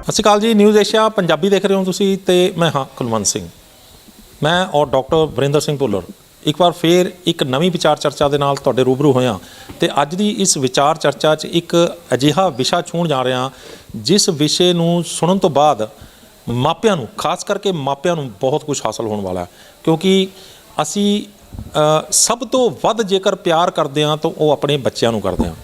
ਸਤਿ ਸ਼੍ਰੀ ਅਕਾਲ ਜੀ। News Asia Punjabi ਦੇਖ ਰਹੇ ਹੋ ਤੁਸੀਂ ਤੇ मैं हाँ कुलवंत सिंह। मैं और डॉक्टर ਵਰਿੰਦਰ ਸਿੰਘ ਭੁੱਲਰ ਇੱਕ ਵਾਰ ਫੇਰ ਇੱਕ ਨਵੀਂ ਵਿਚਾਰ ਚਰਚਾ ਦੇ ਨਾਲ ਤੁਹਾਡੇ ਰੂਬਰੂ ਹੋਇਆ ਤੇ ਅੱਜ ਦੀ ਇਸ ਵਿਚਾਰ ਚਰਚਾ 'ਚ ਇੱਕ ਅਜਿਹਾ ਵਿਸ਼ਾ ਛੂਹਣ ਜਾ ਰਹੇ ਹਾਂ ਜਿਸ ਵਿਸ਼ੇ ਨੂੰ ਸੁਣਨ ਤੋਂ ਬਾਅਦ ਮਾਪਿਆਂ ਨੂੰ, ਖਾਸ ਕਰਕੇ ਮਾਪਿਆਂ ਨੂੰ ਬਹੁਤ ਕੁਝ ਹਾਸਲ ਹੋਣ ਵਾਲਾ ਹੈ, ਕਿਉਂਕਿ ਅਸੀਂ ਸਭ ਤੋਂ ਵੱਧ ਜੇਕਰ ਪਿਆਰ ਕਰਦੇ ਹਾਂ ਤਾਂ ਉਹ ਆਪਣੇ ਬੱਚਿਆਂ ਨੂੰ ਕਰਦੇ ਹਾਂ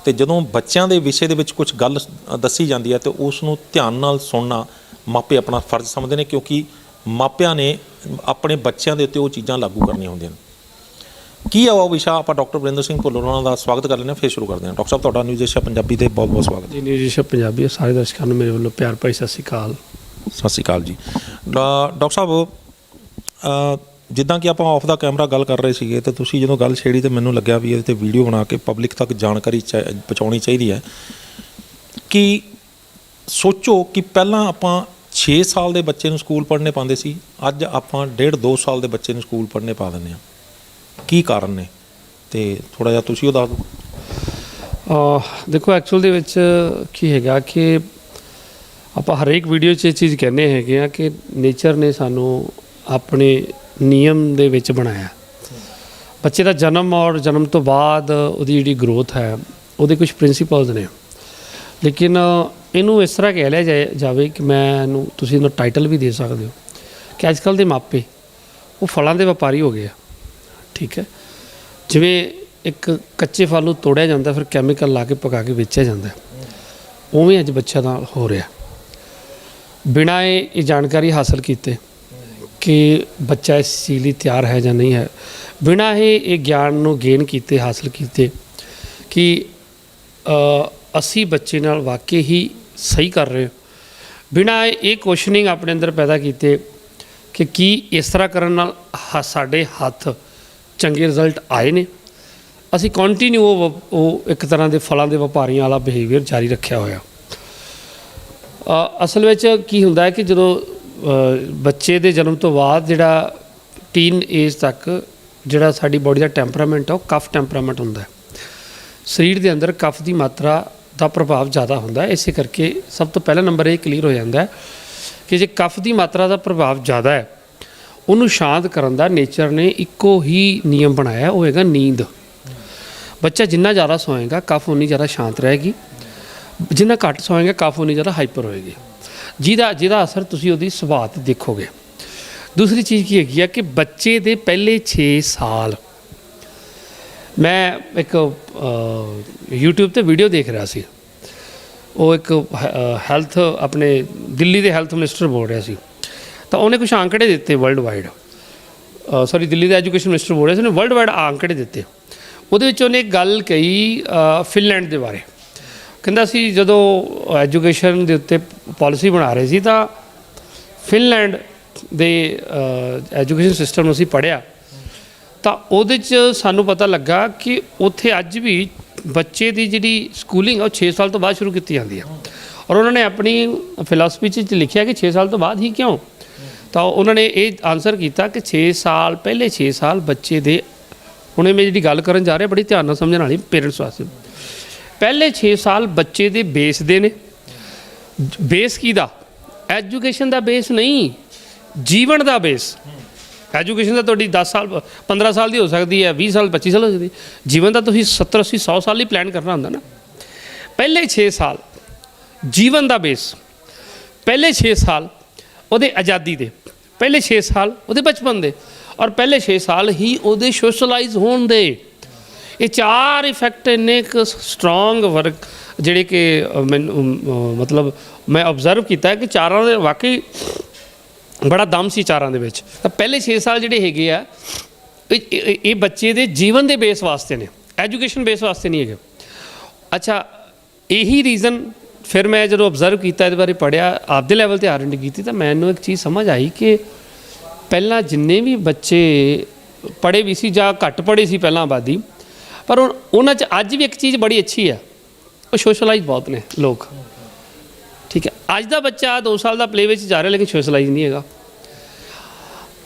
ਤੇ ਜਦੋਂ ਬੱਚਿਆਂ ਦੇ ਵਿਸ਼ੇ ਦੇ ਵਿੱਚ ਕੁਝ ਗੱਲ ਦੱਸੀ ਜਾਂਦੀ ਹੈ ਤੇ ਉਸ ਨੂੰ ਧਿਆਨ ਨਾਲ ਸੁਣਨਾ ਮਾਪੇ ਆਪਣਾ ਫਰਜ਼ ਸਮਝਦੇ ਨੇ, ਕਿਉਂਕਿ ਮਾਪਿਆਂ ਨੇ ਆਪਣੇ ਬੱਚਿਆਂ ਦੇ ਉੱਤੇ ਉਹ ਚੀਜ਼ਾਂ ਲਾਗੂ ਕਰਨੀਆਂ ਹੁੰਦੀਆਂ ਨੇ। ਕੀ ਆ ਉਹ ਵਿਸ਼ਾ? ਆਪਾਂ ਡਾਕਟਰ ਵਰਿੰਦਰ ਸਿੰਘ ਭੁੱਲਰ ਉਹਨਾਂ ਦਾ ਸਵਾਗਤ ਕਰ ਲੈਂਦੇ ਹਾਂ, ਫਿਰ ਸ਼ੁਰੂ ਕਰਦੇ ਹਾਂ। ਡਾਕਟਰ ਸਾਹਿਬ, ਤੁਹਾਡਾ ਨਿਊਜ਼ ਏਸ਼ੀਆ ਪੰਜਾਬੀ ਦੇ ਬਹੁਤ ਬਹੁਤ ਸਵਾਗਤ ਜੀ। ਨਿਊਜ਼ ਏਸ਼ੀਆ ਪੰਜਾਬੀ ਸਾਰੇ ਦਰਸ਼ਕਾਂ ਨੂੰ ਮੇਰੇ ਵੱਲੋਂ ਪਿਆਰ ਭਰੀ ਸਤਿ ਸ਼੍ਰੀ ਅਕਾਲ। ਸਤਿ ਸ਼੍ਰੀ ਅਕਾਲ ਜੀ। ਡਾਕਟਰ ਸਾਹਿਬ, ਜਿੱਦਾਂ ਕਿ ਆਪਾਂ ਆਫ ਦਾ ਕੈਮਰਾ ਗੱਲ ਕਰ ਰਹੇ ਸੀਗੇ ਤੇ ਤੁਸੀਂ ਜਦੋਂ ਗੱਲ ਛੇੜੀ ਤੇ ਮੈਨੂੰ ਲੱਗਿਆ ਵੀ ਇਹਦੇ 'ਤੇ ਵੀਡੀਓ ਬਣਾ ਕੇ ਪਬਲਿਕ ਤੱਕ ਜਾਣਕਾਰੀ ਪਹੁੰਚਾਉਣੀ ਚਾਹੀਦੀ ਹੈ। ਕਿ ਸੋਚੋ ਕਿ ਪਹਿਲਾਂ ਆਪਾਂ 6 ਸਾਲ ਦੇ ਬੱਚੇ ਨੂੰ ਸਕੂਲ ਪੜ੍ਹਨੇ ਪਾਉਂਦੇ ਸੀ, ਅੱਜ ਆਪਾਂ 1.5-2 ਸਾਲ ਦੇ ਬੱਚੇ ਨੂੰ ਸਕੂਲ ਪੜ੍ਹਨੇ ਪਾ ਦਿੰਦੇ ਹਾਂ। ਕੀ ਕਾਰਨ ਨੇ ਤੇ ਥੋੜ੍ਹਾ ਜਿਹਾ ਤੁਸੀਂ ਉਹ ਦੱਸ ਦਿਓ। ਦੇਖੋ, ਐਕਚੁਅਲ ਦੇ ਵਿੱਚ ਕੀ ਹੈਗਾ ਕਿ ਆਪਾਂ ਹਰੇਕ ਵੀਡੀਓ 'ਚ ਇਹ ਚੀਜ਼ ਕਹਿੰਦੇ ਹੈਗੇ ਆ ਕਿ ਨੇਚਰ ਨੇ ਸਾਨੂੰ ਆਪਣੇ ਨਿਯਮ ਦੇ ਵਿੱਚ ਬਣਾਇਆ। ਬੱਚੇ ਦਾ ਜਨਮ ਔਰ ਜਨਮ ਤੋਂ ਬਾਅਦ ਉਹਦੀ ਜਿਹੜੀ ਗਰੋਥ ਹੈ ਉਹਦੇ ਕੁਝ ਪ੍ਰਿੰਸੀਪਲਸ ਨੇ, ਲੇਕਿਨ ਇਹਨੂੰ ਇਸ ਤਰ੍ਹਾਂ ਕਹਿ ਲਿਆ ਜਾਵੇ ਕਿ ਮੈਨੂੰ ਤੁਸੀਂ ਇਹਨੂੰ ਟਾਈਟਲ ਵੀ ਦੇ ਸਕਦੇ ਹੋ ਕਿ ਅੱਜ ਕੱਲ੍ਹ ਦੇ ਮਾਪੇ ਉਹ ਫਲਾਂ ਦੇ ਵਪਾਰੀ ਹੋ ਗਏ ਆ। ਠੀਕ ਹੈ, ਜਿਵੇਂ ਇੱਕ ਕੱਚੇ ਫਲ ਨੂੰ ਤੋੜਿਆ ਜਾਂਦਾ ਫਿਰ ਕੈਮੀਕਲ ਲਾ ਕੇ ਪਕਾ ਕੇ ਵੇਚਿਆ ਜਾਂਦਾ, ਉਵੇਂ ਅੱਜ ਬੱਚਿਆਂ ਨਾਲ ਹੋ ਰਿਹਾ। ਬਿਨਾਂ ਇਹ ਜਾਣਕਾਰੀ ਹਾਸਲ ਕੀਤੇ ਕਿ ਬੱਚਾ ਇਸ ਚੀਜ਼ ਲਈ ਤਿਆਰ ਹੈ ਜਾਂ ਨਹੀਂ ਹੈ, ਬਿਨਾਂ ਇਹ ਗਿਆਨ ਨੂੰ ਗੇਨ ਕੀਤੇ, ਹਾਸਲ ਕੀਤੇ ਕਿ ਅਸੀਂ ਬੱਚੇ ਨਾਲ ਵਾਕਈ ਹੀ ਸਹੀ ਕਰ ਰਹੇ, ਬਿਨਾਂ ਇਹ ਕੁਐਸਚਨਿੰਗ ਆਪਣੇ ਅੰਦਰ ਪੈਦਾ ਕੀਤੇ ਕਿ ਕੀ ਇਸ ਤਰ੍ਹਾਂ ਕਰਨ ਨਾਲ ਸਾਡੇ ਹੱਥ ਚੰਗੇ ਰਿਜ਼ਲਟ ਆਏ ਨੇ, ਅਸੀਂ ਕੰਟੀਨਿਊ ਉਹ ਇੱਕ ਤਰ੍ਹਾਂ ਦੇ ਫਲਾਂ ਦੇ ਵਪਾਰੀਆਂ ਵਾਲਾ ਬਿਹੇਵੀਅਰ ਜਾਰੀ ਰੱਖਿਆ ਹੋਇਆ। ਅਸਲ ਵਿੱਚ ਕੀ ਹੁੰਦਾ ਹੈ ਕਿ ਜਦੋਂ ਬੱਚੇ ਦੇ ਜਨਮ ਤੋਂ ਬਾਅਦ ਜਿਹੜਾ ਟੀਨ ਏਜ ਤੱਕ ਜਿਹੜਾ ਸਾਡੀ ਬੋਡੀ ਦਾ ਟੈਂਪਰਾਮੈਂਟ ਆ ਉਹ ਕਫ ਟੈਂਪਰਾਮੈਂਟ ਹੁੰਦਾ ਹੈ। ਸਰੀਰ ਦੇ ਅੰਦਰ ਕਫ ਦੀ ਮਾਤਰਾ ਦਾ ਪ੍ਰਭਾਵ ਜ਼ਿਆਦਾ ਹੁੰਦਾ ਹੈ। ਇਸੇ ਕਰਕੇ ਸਭ ਤੋਂ ਪਹਿਲਾ ਨੰਬਰ ਇਹ ਕਲੀਅਰ ਹੋ ਜਾਂਦਾ ਹੈ ਕਿ ਜੇ ਕਫ ਦੀ ਮਾਤਰਾ ਦਾ ਪ੍ਰਭਾਵ ਜ਼ਿਆਦਾ ਹੈ, ਉਹਨੂੰ ਸ਼ਾਂਤ ਕਰਨ ਦਾ ਨੇਚਰ ਨੇ ਇੱਕੋ ਹੀ ਨਿਯਮ ਬਣਾਇਆ, ਉਹ ਹੈਗਾ ਨੀਂਦ। ਬੱਚਾ ਜਿੰਨਾ ਜ਼ਿਆਦਾ ਸੋਏਗਾ ਕਫ ਉਨੀ ਜ਼ਿਆਦਾ ਸ਼ਾਂਤ ਰਹੇਗੀ, ਜਿੰਨਾ ਘੱਟ ਸੋਏਗਾ ਕਫ ਉਨੀ ਜ਼ਿਆਦਾ ਹਾਈਪਰ ਹੋਏਗੀ, ਜਿਹਦਾ ਅਸਰ ਤੁਸੀਂ ਉਹਦੀ ਸੁਭਾਅ 'ਤੇ ਦੇਖੋਗੇ। ਦੂਸਰੀ ਚੀਜ਼ ਕੀ ਹੈਗੀ ਆ ਕਿ ਬੱਚੇ ਦੇ ਪਹਿਲੇ 6 ਸਾਲ, ਮੈਂ ਇੱਕ YouTube 'ਤੇ ਵੀਡੀਓ ਦੇਖ ਰਿਹਾ ਸੀ, ਉਹ ਇੱਕ ਹੈਲਥ ਆਪਣੇ ਦਿੱਲੀ ਦੇ ਹੈਲਥ ਮਿਨਿਸਟਰ ਬੋਲ ਰਿਹਾ ਸੀ, ਤਾਂ ਉਹਨੇ ਕੁਝ ਅੰਕੜੇ ਦਿੱਤੇ ਵਰਲਡ ਵਾਈਡ, ਦਿੱਲੀ ਦਾ ਐਜੂਕੇਸ਼ਨ ਮਿਨਿਸਟਰ ਬੋਲ ਰਿਹਾ ਸੀ, ਉਹਨੇ ਵਰਲਡ ਵਾਈਡ ਅੰਕੜੇ ਦਿੱਤੇ। ਉਹਦੇ ਵਿੱਚ ਉਹਨੇ ਇੱਕ ਗੱਲ ਕਹੀ ਫਿਨਲੈਂਡ ਦੇ ਬਾਰੇ। ਕਹਿੰਦਾ ਸੀ ਜਦੋਂ ਐਜੂਕੇਸ਼ਨ ਦੇ ਉੱਤੇ ਪਾਲਿਸੀ ਬਣਾ ਰਹੇ ਸੀ ਤਾਂ ਫਿਨਲੈਂਡ ਦੇ ਐਜੂਕੇਸ਼ਨ ਸਿਸਟਮ ਨੂੰ ਅਸੀਂ ਪੜ੍ਹਿਆ ਤਾਂ ਉਹਦੇ 'ਚ ਸਾਨੂੰ ਪਤਾ ਲੱਗਾ ਕਿ ਉੱਥੇ ਅੱਜ ਵੀ ਬੱਚੇ ਦੀ ਜਿਹੜੀ ਸਕੂਲਿੰਗ ਆ ਉਹ 6 ਸਾਲ ਤੋਂ ਬਾਅਦ ਸ਼ੁਰੂ ਕੀਤੀ ਜਾਂਦੀ ਆ। ਔਰ ਉਹਨਾਂ ਨੇ ਆਪਣੀ ਫਿਲਾਸਫੀ 'ਚ ਲਿਖਿਆ ਕਿ 6 ਸਾਲ ਤੋਂ ਬਾਅਦ ਹੀ ਕਿਉਂ, ਤਾਂ ਉਹਨਾਂ ਨੇ ਇਹ ਆਨਸਰ ਕੀਤਾ ਕਿ 6 ਸਾਲ ਪਹਿਲੇ 6 ਸਾਲ ਬੱਚੇ ਦੇ, ਹੁਣੇ ਮੈਂ ਜਿਹੜੀ ਗੱਲ ਕਰਨ ਜਾ ਰਿਹਾ ਬੜੀ ਧਿਆਨ ਨਾਲ ਸਮਝਣ ਵਾਲੀ ਪੇਰੈਂਟਸ ਵਾਸਤੇ, ਪਹਿਲੇ 6 ਸਾਲ ਬੱਚੇ ਦੇ ਬੇਸ ਦੇ ਨੇ। ਬੇਸ ਕੀ ਦਾ? ਐਜੂਕੇਸ਼ਨ ਦਾ ਬੇਸ ਨਹੀਂ, ਜੀਵਨ ਦਾ ਬੇਸ। ਐਜੂਕੇਸ਼ਨ ਦਾ ਤੁਹਾਡੀ 10 ਸਾਲ 15 ਸਾਲ ਦੀ ਹੋ ਸਕਦੀ ਹੈ, 20 ਸਾਲ 25 ਸਾਲ ਹੋ ਸਕਦੀ, ਜੀਵਨ ਦਾ ਤੁਸੀਂ 70 80 100 ਸਾਲ ਲਈ ਪਲਾਨ ਕਰਨਾ ਹੁੰਦਾ ਨਾ। ਪਹਿਲੇ 6 ਸਾਲ ਜੀਵਨ ਦਾ ਬੇਸ, ਪਹਿਲੇ 6 ਸਾਲ ਉਹਦੇ ਆਜ਼ਾਦੀ ਦੇ, ਪਹਿਲੇ 6 ਸਾਲ ਉਹਦੇ ਬਚਪਨ ਦੇ, ਔਰ ਪਹਿਲੇ 6 ਸਾਲ ਹੀ ਉਹਦੇ ਸੋਸ਼ਲਾਈਜ਼ ਹੋਣ ਦੇ। ਇਹ 4 ਇਫੈਕਟ ਇੰਨੇ ਕੁ ਸਟਰੋਂਗ ਵਰਕ ਜਿਹੜੇ ਕਿ ਮੈਨੂੰ ਮਤਲਬ ਮੈਂ ਓਬਜ਼ਰਵ ਕੀਤਾ ਕਿ ਚਾਰਾਂ ਦੇ ਵਾਕਈ ਬੜਾ ਦਮ ਸੀ ਚਾਰਾਂ ਦੇ ਵਿੱਚ। ਤਾਂ ਪਹਿਲੇ 6 ਸਾਲ ਜਿਹੜੇ ਹੈਗੇ ਆ ਇਹ ਬੱਚੇ ਦੇ ਜੀਵਨ ਦੇ ਬੇਸ ਵਾਸਤੇ ਨੇ, ਐਜੂਕੇਸ਼ਨ ਬੇਸ ਵਾਸਤੇ ਨਹੀਂ ਹੈਗੇ। ਅੱਛਾ, ਇਹੀ ਰੀਜ਼ਨ ਫਿਰ ਮੈਂ ਜਦੋਂ ਓਬਜ਼ਰਵ ਕੀਤਾ, ਇਹਦੇ ਬਾਰੇ ਪੜ੍ਹਿਆ, ਆਪਦੇ ਲੈਵਲ 'ਤੇ R&D ਕੀਤੀ, ਤਾਂ ਮੈਨੂੰ ਇੱਕ ਚੀਜ਼ ਸਮਝ ਆਈ ਕਿ ਪਹਿਲਾਂ ਜਿੰਨੇ ਵੀ ਬੱਚੇ ਪੜ੍ਹੇ ਵੀ ਸੀ ਜਾਂ ਘੱਟ ਪੜ੍ਹੇ ਸੀ ਪਹਿਲਾਂ ਆਬਾਦੀ, ਪਰ ਉਹਨਾਂ 'ਚ ਅੱਜ ਵੀ ਇੱਕ ਚੀਜ਼ ਬੜੀ ਅੱਛੀ ਹੈ, ਉਹ ਸੋਸ਼ਲਾਈਜ਼ ਬਹੁਤ ਨੇ ਲੋਕ। ਠੀਕ ਹੈ, ਅੱਜ ਦਾ ਬੱਚਾ 2 ਸਾਲ ਦਾ ਪਲੇ ਵਿੱਚ ਜਾ ਰਿਹਾ ਲੇਕਿਨ ਸੋਸ਼ਲਾਈਜ਼ ਨਹੀਂ ਹੈਗਾ।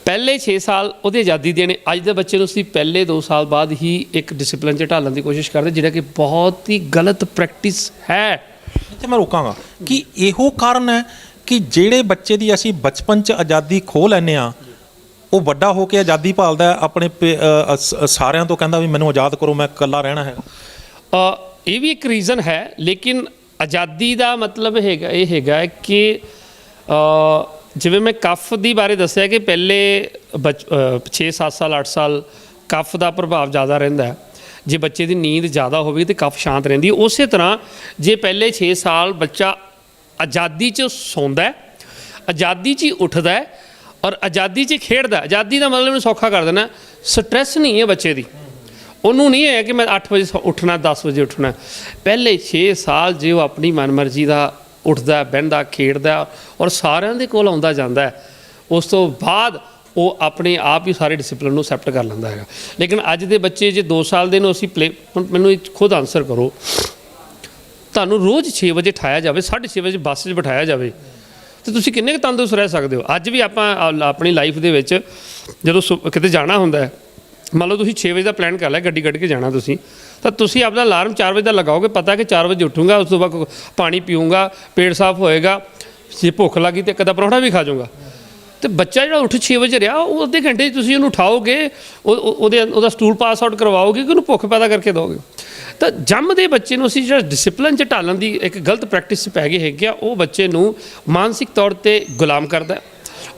ਪਹਿਲੇ 6 ਸਾਲ ਉਹਦੀ ਆਜ਼ਾਦੀ ਦੇਣੇ, ਅੱਜ ਦੇ ਬੱਚੇ ਨੂੰ ਅਸੀਂ ਪਹਿਲੇ 2 ਸਾਲ ਬਾਅਦ ਹੀ ਇੱਕ ਡਿਸਿਪਲਿਨ 'ਚ ਢਾਲਣ ਦੀ ਕੋਸ਼ਿਸ਼ ਕਰਦੇ, ਜਿਹੜਾ ਕਿ ਬਹੁਤ ਹੀ ਗਲਤ ਪ੍ਰੈਕਟਿਸ ਹੈ। ਇੱਥੇ ਮੈਂ ਰੋਕਾਂਗਾ ਕਿ ਇਹੋ ਕਾਰਨ ਹੈ ਕਿ ਜਿਹੜੇ ਬੱਚੇ ਦੀ ਅਸੀਂ ਬਚਪਨ 'ਚ ਆਜ਼ਾਦੀ ਖੋਹ ਲੈਂਦੇ ਹਾਂ, ਉਹ ਵੱਡਾ ਹੋ ਕੇ ਆਜ਼ਾਦੀ ਭਾਲਦਾ ਹੈ, ਆਪਣੇ ਸਾਰਿਆਂ ਤੋਂ ਕਹਿੰਦਾ ਵੀ ਮੈਨੂੰ ਆਜ਼ਾਦ ਕਰੋ, ਮੈਂ ਇਕੱਲਾ ਰਹਿਣਾ ਹੈਗਾ। ਇਹ ਵੀ ਇੱਕ ਰੀਜ਼ਨ ਹੈ, ਲੇਕਿਨ ਆਜ਼ਾਦੀ ਦਾ ਮਤਲਬ ਇਹ ਹੈਗਾ ਕਿ ਜਿਵੇਂ ਮੈਂ ਕਫ ਦੀ ਬਾਰੇ ਦੱਸਿਆ ਕਿ ਪਹਿਲੇ 6-7 ਸਾਲ 8 ਸਾਲ ਕਫ ਦਾ ਪ੍ਰਭਾਵ ਜ਼ਿਆਦਾ ਰਹਿੰਦਾ ਹੈ। ਜੇ ਬੱਚੇ ਦੀ ਨੀਂਦ ਜ਼ਿਆਦਾ ਹੋਵੇ ਤਾਂ ਕਫ ਸ਼ਾਂਤ ਰਹਿੰਦੀ ਹੈ। ਉਸੇ ਤਰ੍ਹਾਂ ਜੇ ਪਹਿਲੇ 6 ਸਾਲ ਬੱਚਾ ਆਜ਼ਾਦੀ 'ਚ ਸੌਂਦਾ ਹੈ, ਆਜ਼ਾਦੀ 'ਚ ਹੀ ਉੱਠਦਾ ਹੈ ਔਰ ਆਜ਼ਾਦੀ 'ਚ ਖੇਡਦਾ। ਆਜ਼ਾਦੀ ਦਾ ਮਤਲਬ ਇਹਨੂੰ ਸੌਖਾ ਕਰ ਦੇਣਾ, ਸਟ੍ਰੈਸ ਨਹੀਂ ਹੈ ਬੱਚੇ ਦੀ। ਉਹਨੂੰ ਨਹੀਂ ਹੈ ਕਿ ਮੈਂ 8 ਵਜੇ ਉੱਠਣਾ, 10 ਵਜੇ ਉੱਠਣਾ। ਪਹਿਲੇ 6 ਸਾਲ ਜੇ ਉਹ ਆਪਣੀ ਮਨਮਰਜ਼ੀ ਦਾ ਉੱਠਦਾ, ਬਹਿੰਦਾ, ਖੇਡਦਾ ਔਰ ਸਾਰਿਆਂ ਦੇ ਕੋਲ ਆਉਂਦਾ ਜਾਂਦਾ ਹੈ, ਉਸ ਤੋਂ ਬਾਅਦ ਉਹ ਆਪਣੇ ਆਪ ਹੀ ਸਾਰੇ ਡਿਸਪਲਿਨ ਨੂੰ ਅਸੈਪਟ ਕਰ ਲੈਂਦਾ ਹੈਗਾ। ਲੇਕਿਨ ਅੱਜ ਦੇ ਬੱਚੇ ਜੇ 2 ਸਾਲ ਦੇ ਨੂੰ ਅਸੀਂ ਹੁਣ ਮੈਨੂੰ ਖੁਦ ਆਨਸਰ ਕਰੋ, ਤੁਹਾਨੂੰ ਰੋਜ਼ 6 ਵਜੇ ਉਠਾਇਆ ਜਾਵੇ, 6:30 ਵਜੇ ਬੱਸ 'ਚ ਬਿਠਾਇਆ ਜਾਵੇ, ਤੇ ਤੁਸੀਂ ਕਿੰਨੇ ਕੁ ਤੰਦਰੁਸਤ ਰਹਿ ਸਕਦੇ ਹੋ? ਅੱਜ ਵੀ ਆਪਾਂ ਆਪਣੀ ਲਾਈਫ ਦੇ ਵਿੱਚ ਜਦੋਂ ਕਿਤੇ ਜਾਣਾ ਹੁੰਦਾ ਹੈ, ਮੰਨ ਲਓ ਤੁਸੀਂ 6 ਵਜੇ ਦਾ ਪਲਾਨ ਕਰ ਲਿਆ, ਗੱਡੀ ਕੱਢ ਕੇ ਜਾਣਾ ਤੁਸੀਂ, ਤਾਂ ਤੁਸੀਂ ਆਪਣਾ ਅਲਾਰਮ 4 ਵਜੇ ਦਾ ਲਗਾਓਗੇ, ਪਤਾ ਕਿ 4 ਵਜੇ ਉੱਠੂੰਗਾ, ਉਸ ਤੋਂ ਬਾਅਦ ਪਾਣੀ ਪੀਊਂਗਾ, ਪੇਟ ਸਾਫ਼ ਹੋਏਗਾ, ਜੇ ਭੁੱਖ ਲੱਗੀ ਤਾਂ ਇੱਕ ਅੱਧਾ ਪਰੌਂਠਾ ਵੀ ਖਾ ਜਾਊਂਗਾ। ਤੇ ਬੱਚਾ ਜਿਹੜਾ ਉੱਠ 6 ਵਜੇ ਰਿਹਾ, ਉਹ ਅੱਧੇ ਘੰਟੇ 'ਚ ਤੁਸੀਂ ਉਹਨੂੰ ਉਠਾਓਗੇ, ਉਹਦਾ ਸਟੂਲ ਪਾਸ ਆਊਟ ਕਰਵਾਓਗੇ ਕਿ ਉਹਨੂੰ ਭੁੱਖ ਪੈਦਾ ਕਰਕੇ ਦਿਓਗੇ। ਤਾਂ ਜੰਮਦੇ ਬੱਚੇ ਨੂੰ ਅਸੀਂ ਜਿਹੜਾ ਡਿਸਪਲਿਨ 'ਚ ਢਾਲਣ ਦੀ ਇੱਕ ਗਲਤ ਪ੍ਰੈਕਟਿਸ 'ਚ ਪੈ ਗਏ ਹੈਗੇ ਆ, ਉਹ ਬੱਚੇ ਨੂੰ ਮਾਨਸਿਕ ਤੌਰ 'ਤੇ ਗੁਲਾਮ ਕਰਦਾ,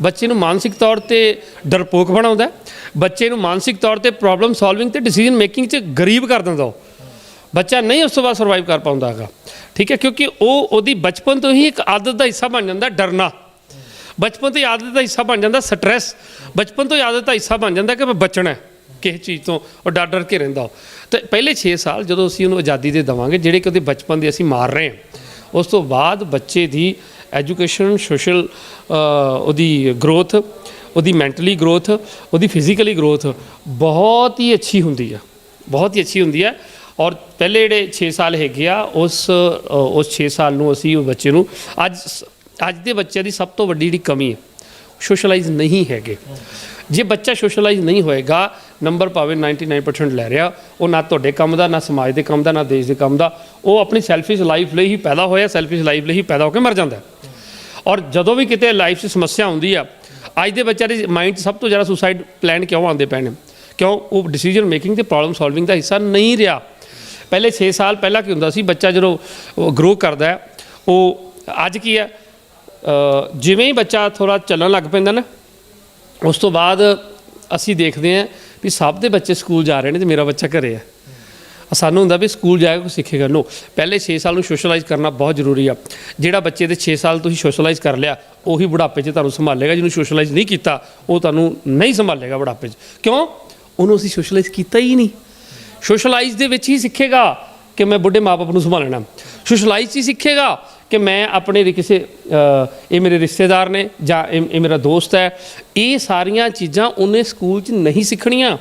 ਬੱਚੇ ਨੂੰ ਮਾਨਸਿਕ ਤੌਰ 'ਤੇ ਡਰਪੋਕ ਬਣਾਉਂਦਾ, ਬੱਚੇ ਨੂੰ ਮਾਨਸਿਕ ਤੌਰ 'ਤੇ ਪ੍ਰੋਬਲਮ ਸੋਲਵਿੰਗ ਅਤੇ ਡਿਸੀਜਨ ਮੇਕਿੰਗ 'ਚ ਗਰੀਬ ਕਰ ਦਿੰਦਾ। ਉਹ ਬੱਚਾ ਨਹੀਂ ਉਸ ਤੋਂ ਬਾਅਦ ਸਰਵਾਈਵ ਕਰ ਪਾਉਂਦਾ ਹੈਗਾ, ਠੀਕ ਹੈ, ਕਿਉਂਕਿ ਉਹਦੀ ਬਚਪਨ ਤੋਂ ਹੀ ਇੱਕ ਆਦਤ ਦਾ ਹਿੱਸਾ ਬਣ ਜਾਂਦਾ ਡਰਨਾ, ਬਚਪਨ ਤੋਂ ਹੀ ਆਦਤ ਦਾ ਹਿੱਸਾ ਬਣ ਜਾਂਦਾ ਸਟਰੈਸ, ਬਚਪਨ ਤੋਂ ਹੀ ਆਦਤ ਦਾ ਹਿੱਸਾ ਬਣ ਜਾਂਦਾ ਕਿ ਮੈਂ ਬਚਣਾ ਕਿਸੇ ਚੀਜ਼ ਤੋਂ, ਉਹ ਡਰ ਕੇ ਰਹਿੰਦਾ। ਤੇ ਪਹਿਲੇ 6 ਸਾਲ ਜਦੋਂ ਅਸੀਂ ਉਹਨੂੰ ਆਜ਼ਾਦੀ ਦੇ ਦੇਵਾਂਗੇ, ਜਿਹੜੇ ਕਿ ਉਹਦੇ ਬਚਪਨ ਦੇ ਅਸੀਂ ਮਾਰ ਰਹੇ ਹਾਂ, ਉਸ ਤੋਂ ਬਾਅਦ ਬੱਚੇ ਦੀ ਐਜੂਕੇਸ਼ਨ, ਸੋਸ਼ਲ ਉਹਦੀ ਗਰੋਥ, ਉਹਦੀ ਮੈਂਟਲੀ ਗਰੋਥ, ਉਹਦੀ ਫਿਜ਼ੀਕਲੀ ਗਰੋਥ ਬਹੁਤ ਹੀ ਅੱਛੀ ਹੁੰਦੀ ਹੈ, ਬਹੁਤ ਹੀ ਅੱਛੀ ਹੁੰਦੀ ਹੈ। ਔਰ ਪਹਿਲੇ ਜਿਹੜੇ 6 ਸਾਲ ਹੈਗੇ ਆ, ਉਸ 6 ਸਾਲ ਨੂੰ ਅਸੀਂ ਉਹ ਬੱਚੇ ਨੂੰ ਅੱਜ ਦੇ ਬੱਚਿਆਂ ਦੀ ਸਭ ਤੋਂ ਵੱਡੀ ਜਿਹੜੀ ਕਮੀ ਹੈ, ਸੋਸ਼ਲਾਈਜ਼ ਨਹੀਂ ਹੈਗੇ। ਜੇ ਬੱਚਾ ਸੋਸ਼ਲਾਈਜ਼ ਨਹੀਂ ਹੋਏਗਾ, ਨੰਬਰ ਭਾਵੇਂ 99% ਲੈ ਰਿਹਾ, ਉਹ ਨਾ ਤੁਹਾਡੇ ਕੰਮ ਦਾ, ਨਾ ਸਮਾਜ ਦੇ ਕੰਮ ਦਾ, ਨਾ ਦੇਸ਼ ਦੇ ਕੰਮ ਦਾ, ਉਹ ਆਪਣੀ ਸੈਲਫਿਸ਼ ਲਾਈਫ ਲਈ ਹੀ ਪੈਦਾ ਹੋਇਆ, ਸੈਲਫਿਸ਼ ਲਾਈਫ ਲਈ ਹੀ ਪੈਦਾ ਹੋ ਕੇ ਮਰ ਜਾਂਦਾ। ਔਰ ਜਦੋਂ ਵੀ ਕਿਤੇ ਲਾਈਫ 'ਚ ਸਮੱਸਿਆ ਆਉਂਦੀ ਆ, ਅੱਜ ਦੇ ਬੱਚਿਆਂ ਦੇ ਮਾਈਂਡ 'ਚ ਸਭ ਤੋਂ ਜ਼ਿਆਦਾ ਸੁਸਾਈਡ ਪਲਾਨ ਕਿਉਂ ਆਉਂਦੇ ਪਏ ਨੇ? ਕਿਉਂ? ਉਹ ਡਿਸੀਜਨ ਮੇਕਿੰਗ ਅਤੇ ਪ੍ਰੋਬਲਮ ਸੋਲਵਿੰਗ ਦਾ ਹਿੱਸਾ ਨਹੀਂ ਰਿਹਾ। ਪਹਿਲੇ 6 ਸਾਲ ਪਹਿਲਾਂ ਕੀ ਹੁੰਦਾ ਸੀ, ਬੱਚਾ ਜਦੋਂ ਗਰੋ ਕਰਦਾ ਹੈ, ਉਹ ਅੱਜ ਕੀ ਹੈ, ਜਿਵੇਂ ਹੀ ਬੱਚਾ ਥੋੜ੍ਹਾ ਚੱਲਣ ਲੱਗ ਪੈਂਦਾ ਨਾ, ਉਸ ਤੋਂ ਬਾਅਦ ਅਸੀਂ ਦੇਖਦੇ ਹਾਂ ਵੀ ਸਭ ਦੇ ਬੱਚੇ ਸਕੂਲ ਜਾ ਰਹੇ ਨੇ ਅਤੇ ਮੇਰਾ ਬੱਚਾ ਘਰੇ ਹੈ। ਸਾਨੂੰ ਹੁੰਦਾ ਵੀ ਸਕੂਲ ਜਾਏਗਾ ਕੁਛ ਸਿੱਖੇਗਾ। ਨੋ, ਪਹਿਲੇ 6 ਸਾਲ ਨੂੰ ਸੋਸ਼ਲਾਈਜ਼ ਕਰਨਾ ਬਹੁਤ ਜ਼ਰੂਰੀ ਆ। ਜਿਹੜਾ ਬੱਚੇ ਦੇ 6 ਸਾਲ ਤੁਸੀਂ ਸੋਸ਼ਲਾਈਜ਼ ਕਰ ਲਿਆ, ਉਹੀ ਬੁਢਾਪੇ 'ਚ ਤੁਹਾਨੂੰ ਸੰਭਾਲੇਗਾ। ਜਿਹਨੂੰ ਸੋਸ਼ਲਾਈਜ਼ ਨਹੀਂ ਕੀਤਾ, ਉਹ ਤੁਹਾਨੂੰ ਨਹੀਂ ਸੰਭਾਲੇਗਾ ਬੁਢਾਪੇ 'ਚ। ਕਿਉਂ? ਉਹਨੂੰ ਅਸੀਂ ਸੋਸ਼ਲਾਈਜ਼ ਕੀਤਾ ਹੀ ਨਹੀਂ। ਸੋਸ਼ਲਾਈਜ਼ ਦੇ ਵਿੱਚ ਹੀ ਸਿੱਖੇਗਾ ਕਿ ਮੈਂ ਬੁੱਢੇ ਮਾਂ ਬਾਪ ਨੂੰ ਸੰਭਾਲਣਾ, ਸੋਸ਼ਲਾਈਜ਼ 'ਚ ਹੀ ਸਿੱਖੇਗਾ ਕਿ ਮੈਂ ਆਪਣੇ ਕਿਸੇ ਇਹ ਮੇਰੇ ਰਿਸ਼ਤੇਦਾਰ ਨੇ ਜਾਂ ਇਹ ਮੇਰਾ ਦੋਸਤ ਹੈ। ਇਹ ਸਾਰੀਆਂ ਚੀਜ਼ਾਂ ਉਹਨੇ ਸਕੂਲ 'ਚ ਨਹੀਂ ਸਿੱਖਣੀਆਂ।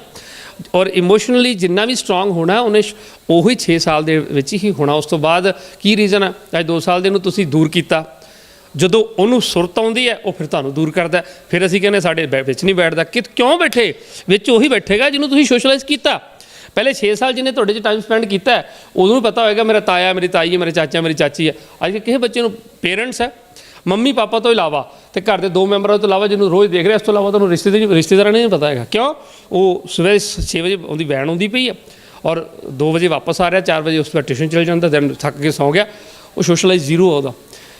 ਔਰ ਇਮੋਸ਼ਨਲੀ ਜਿੰਨਾ ਵੀ ਸਟਰੋਂਗ ਹੋਣਾ, ਉਹਨੇ ਉਹੀ 6 ਸਾਲ ਦੇ ਵਿੱਚ ਹੀ ਹੋਣਾ। ਉਸ ਤੋਂ ਬਾਅਦ ਕੀ ਰੀਜ਼ਨ ਹੈ? ਅੱਜ 2 ਸਾਲ ਦੇ ਨੂੰ ਤੁਸੀਂ ਦੂਰ ਕੀਤਾ, ਜਦੋਂ ਉਹਨੂੰ ਸੁਰਤ ਆਉਂਦੀ ਹੈ, ਉਹ ਫਿਰ ਤੁਹਾਨੂੰ ਦੂਰ ਕਰਦਾ। ਫਿਰ ਅਸੀਂ ਕਹਿੰਦੇ ਸਾਡੇ ਵਿੱਚ ਨਹੀਂ ਬੈਠਦਾ। ਕਿਉਂ ਬੈਠੇ? ਵਿੱਚ ਉਹੀ ਬੈਠੇਗਾ ਜਿਹਨੂੰ ਤੁਸੀਂ ਸੋਸ਼ਲਾਈਜ਼ ਕੀਤਾ। ਪਹਿਲੇ 6 ਸਾਲ ਜਿਹਨੇ ਤੁਹਾਡੇ 'ਚ ਟਾਈਮ ਸਪੈਂਡ ਕੀਤਾ, ਉਦੋਂ ਨੂੰ ਪਤਾ ਹੋਏਗਾ ਮੇਰਾ ਤਾਇਆ, ਮੇਰੀ ਤਾਈ ਹੈ, ਮੇਰੇ ਚਾਚਾ, ਮੇਰੀ ਚਾਚੀ ਹੈ। ਅੱਜ ਕਿਸੇ ਬੱਚੇ ਨੂੰ ਪੇਰੈਂਟਸ ਹੈ, ਮੰਮੀ ਪਾਪਾ ਤੋਂ ਇਲਾਵਾ ਅਤੇ ਘਰ ਦੇ 2 ਮੈਂਬਰਾਂ ਤੋਂ ਇਲਾਵਾ ਜਿਹਨੂੰ ਰੋਜ਼ ਦੇਖ ਰਿਹਾ, ਇਸ ਤੋਂ ਇਲਾਵਾ ਤੁਹਾਨੂੰ ਰਿਸ਼ਤੇਦਾਰਾਂ ਨੂੰ ਨਹੀਂ ਪਤਾ ਹੈਗਾ। ਕਿਉਂ? ਉਹ ਸਵੇਰੇ 6 ਵਜੇ ਉਹਦੀ ਵੈਨ ਆਉਂਦੀ ਪਈ ਹੈ ਔਰ 2 ਵਜੇ ਵਾਪਸ ਆ ਰਿਹਾ, 4 ਵਜੇ ਉਸ ਤੋਂ ਬਾਅਦ ਟਿਊਸ਼ਨ ਚਲ ਜਾਂਦਾ, ਦੈਨ ਥੱਕ ਕੇ ਸੌਂ ਗਿਆ। ਉਹ ਸੋਸ਼ਲਾਈਜ਼ ਜ਼ੀਰੋ ਆ ਉਹਦਾ।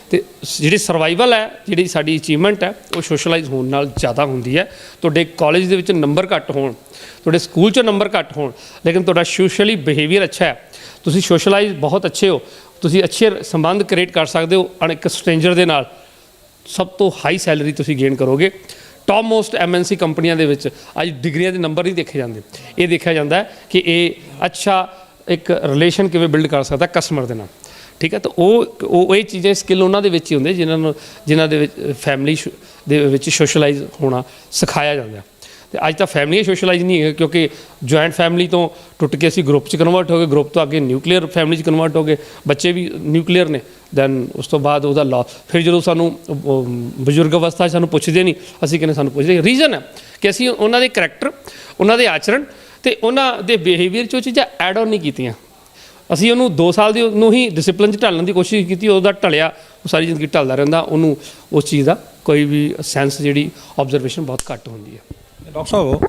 ਅਤੇ ਜਿਹੜੀ ਸਰਵਾਈਵਲ ਹੈ, ਜਿਹੜੀ ਸਾਡੀ ਅਚੀਵਮੈਂਟ ਹੈ, ਉਹ ਸੋਸ਼ਲਾਈਜ਼ ਹੋਣ ਨਾਲ ਜ਼ਿਆਦਾ ਹੁੰਦੀ ਹੈ। ਤੁਹਾਡੇ ਕਾਲਜ ਦੇ ਵਿੱਚ ਨੰਬਰ ਘੱਟ ਹੋਣ, ਤੁਹਾਡੇ ਸਕੂਲ 'ਚ ਨੰਬਰ ਘੱਟ ਹੋਣ, ਲੇਕਿਨ ਤੁਹਾਡਾ ਸੋਸ਼ਲੀ ਬਿਹੇਵੀਅਰ ਅੱਛਾ ਹੈ, ਤੁਸੀਂ ਸੋਸ਼ਲਾਈਜ਼ ਬਹੁਤ ਅੱਛੇ ਹੋ, ਤੁਸੀਂ ਅੱਛੇ ਸੰਬੰਧ ਕ੍ਰੀਏਟ ਕਰ ਸਕਦੇ ਹੋ ਇੱਕ ਸਟ੍ਰੇਂਜਰ ਦੇ ਨਾਲ, ਸਭ ਤੋਂ ਹਾਈ ਸੈਲਰੀ ਤੁਸੀਂ ਗੇਨ ਕਰੋਗੇ। ਟੌਪ ਮੋਸਟ MNC ਕੰਪਨੀਆਂ ਦੇ ਵਿੱਚ ਅੱਜ ਡਿਗਰੀਆਂ ਦੇ ਨੰਬਰ ਨਹੀਂ ਦੇਖੇ ਜਾਂਦੇ। ਇਹ ਦੇਖਿਆ ਜਾਂਦਾ ਹੈ ਕਿ ਇਹ ਅੱਛਾ ਇੱਕ ਰਿਲੇਸ਼ਨ ਕਿਵੇਂ ਬਿਲਡ ਕਰ ਸਕਦਾ ਕਸਟਮਰ ਦੇ ਨਾਲ, ਠੀਕ ਹੈ। ਤਾਂ ਉਹ ਇਹ ਚੀਜ਼ਾਂ ਸਕਿੱਲ ਉਹਨਾਂ ਦੇ ਵਿੱਚ ਹੀ ਹੁੰਦੇ ਜਿਨ੍ਹਾਂ ਦੇ ਵਿੱਚ ਫੈਮਿਲੀ ਦੇ ਵਿੱਚ ਸੋਸ਼ਲਾਈਜ਼ ਹੋਣਾ ਸਿਖਾਇਆ ਜਾਂਦਾ। ਅਤੇ ਅੱਜ ਤਾਂ ਫੈਮਲੀਆਂ ਸੋਸ਼ਲਾਈਜ਼ ਨਹੀਂ ਹੈ, ਕਿਉਂਕਿ ਜੁਆਇੰਟ ਫੈਮਿਲੀ ਤੋਂ ਟੁੱਟ ਕੇ ਅਸੀਂ ਗਰੁੱਪ 'ਚ ਕਨਵਰਟ ਹੋ ਗਏ, ਗਰੁੱਪ ਤੋਂ ਅੱਗੇ ਨਿਊਕਲੀਅਰ ਫੈਮਿਲੀ 'ਚ ਕਨਵਰਟ ਹੋ ਗਏ, ਬੱਚੇ ਵੀ ਨਿਊਕਲੀਅਰ ਨੇ। ਦੈਨ ਉਸ ਤੋਂ ਬਾਅਦ ਉਹਦਾ ਲਾ ਫਿਰ ਜਦੋਂ ਸਾਨੂੰ ਬਜ਼ੁਰਗ ਅਵਸਥਾ 'ਚ ਸਾਨੂੰ ਪੁੱਛਦੇ ਨਹੀਂ, ਅਸੀਂ ਕਹਿੰਦੇ ਸਾਨੂੰ ਪੁੱਛਦੇ। ਰੀਜ਼ਨ ਹੈ ਕਿ ਅਸੀਂ ਉਹਨਾਂ ਦੇ ਕਰੈਕਟਰ, ਉਹਨਾਂ ਦੇ ਆਚਰਣ ਅਤੇ ਉਹਨਾਂ ਦੇ ਬਿਹੇਵੀਅਰ 'ਚ ਉਹ ਚੀਜ਼ਾਂ ਐਡ ਔਨ ਨਹੀਂ ਕੀਤੀਆਂ। ਅਸੀਂ ਉਹਨੂੰ 2 ਸਾਲ ਦੀ ਨੂੰ ਹੀ ਡਿਸਪਲਿਨ 'ਚ ਢਾਲਣ ਦੀ ਕੋਸ਼ਿਸ਼ ਕੀਤੀ, ਉਹਦਾ ਢਲਿਆ, ਉਹ ਸਾਰੀ ਜ਼ਿੰਦਗੀ ਢਲਦਾ ਰਹਿੰਦਾ, ਉਹਨੂੰ ਉਸ ਚੀਜ਼ ਦਾ ਕੋਈ ਵੀ ਸੈਂਸ ਜਿਹੜੀ ਆਬਜ਼ਰਵੇਸ਼ਨ ਬਹੁਤ ਘੱਟ ਹੁੰਦੀ ਹੈ। ਡਾਕਟਰ ਸਾਹਿਬ,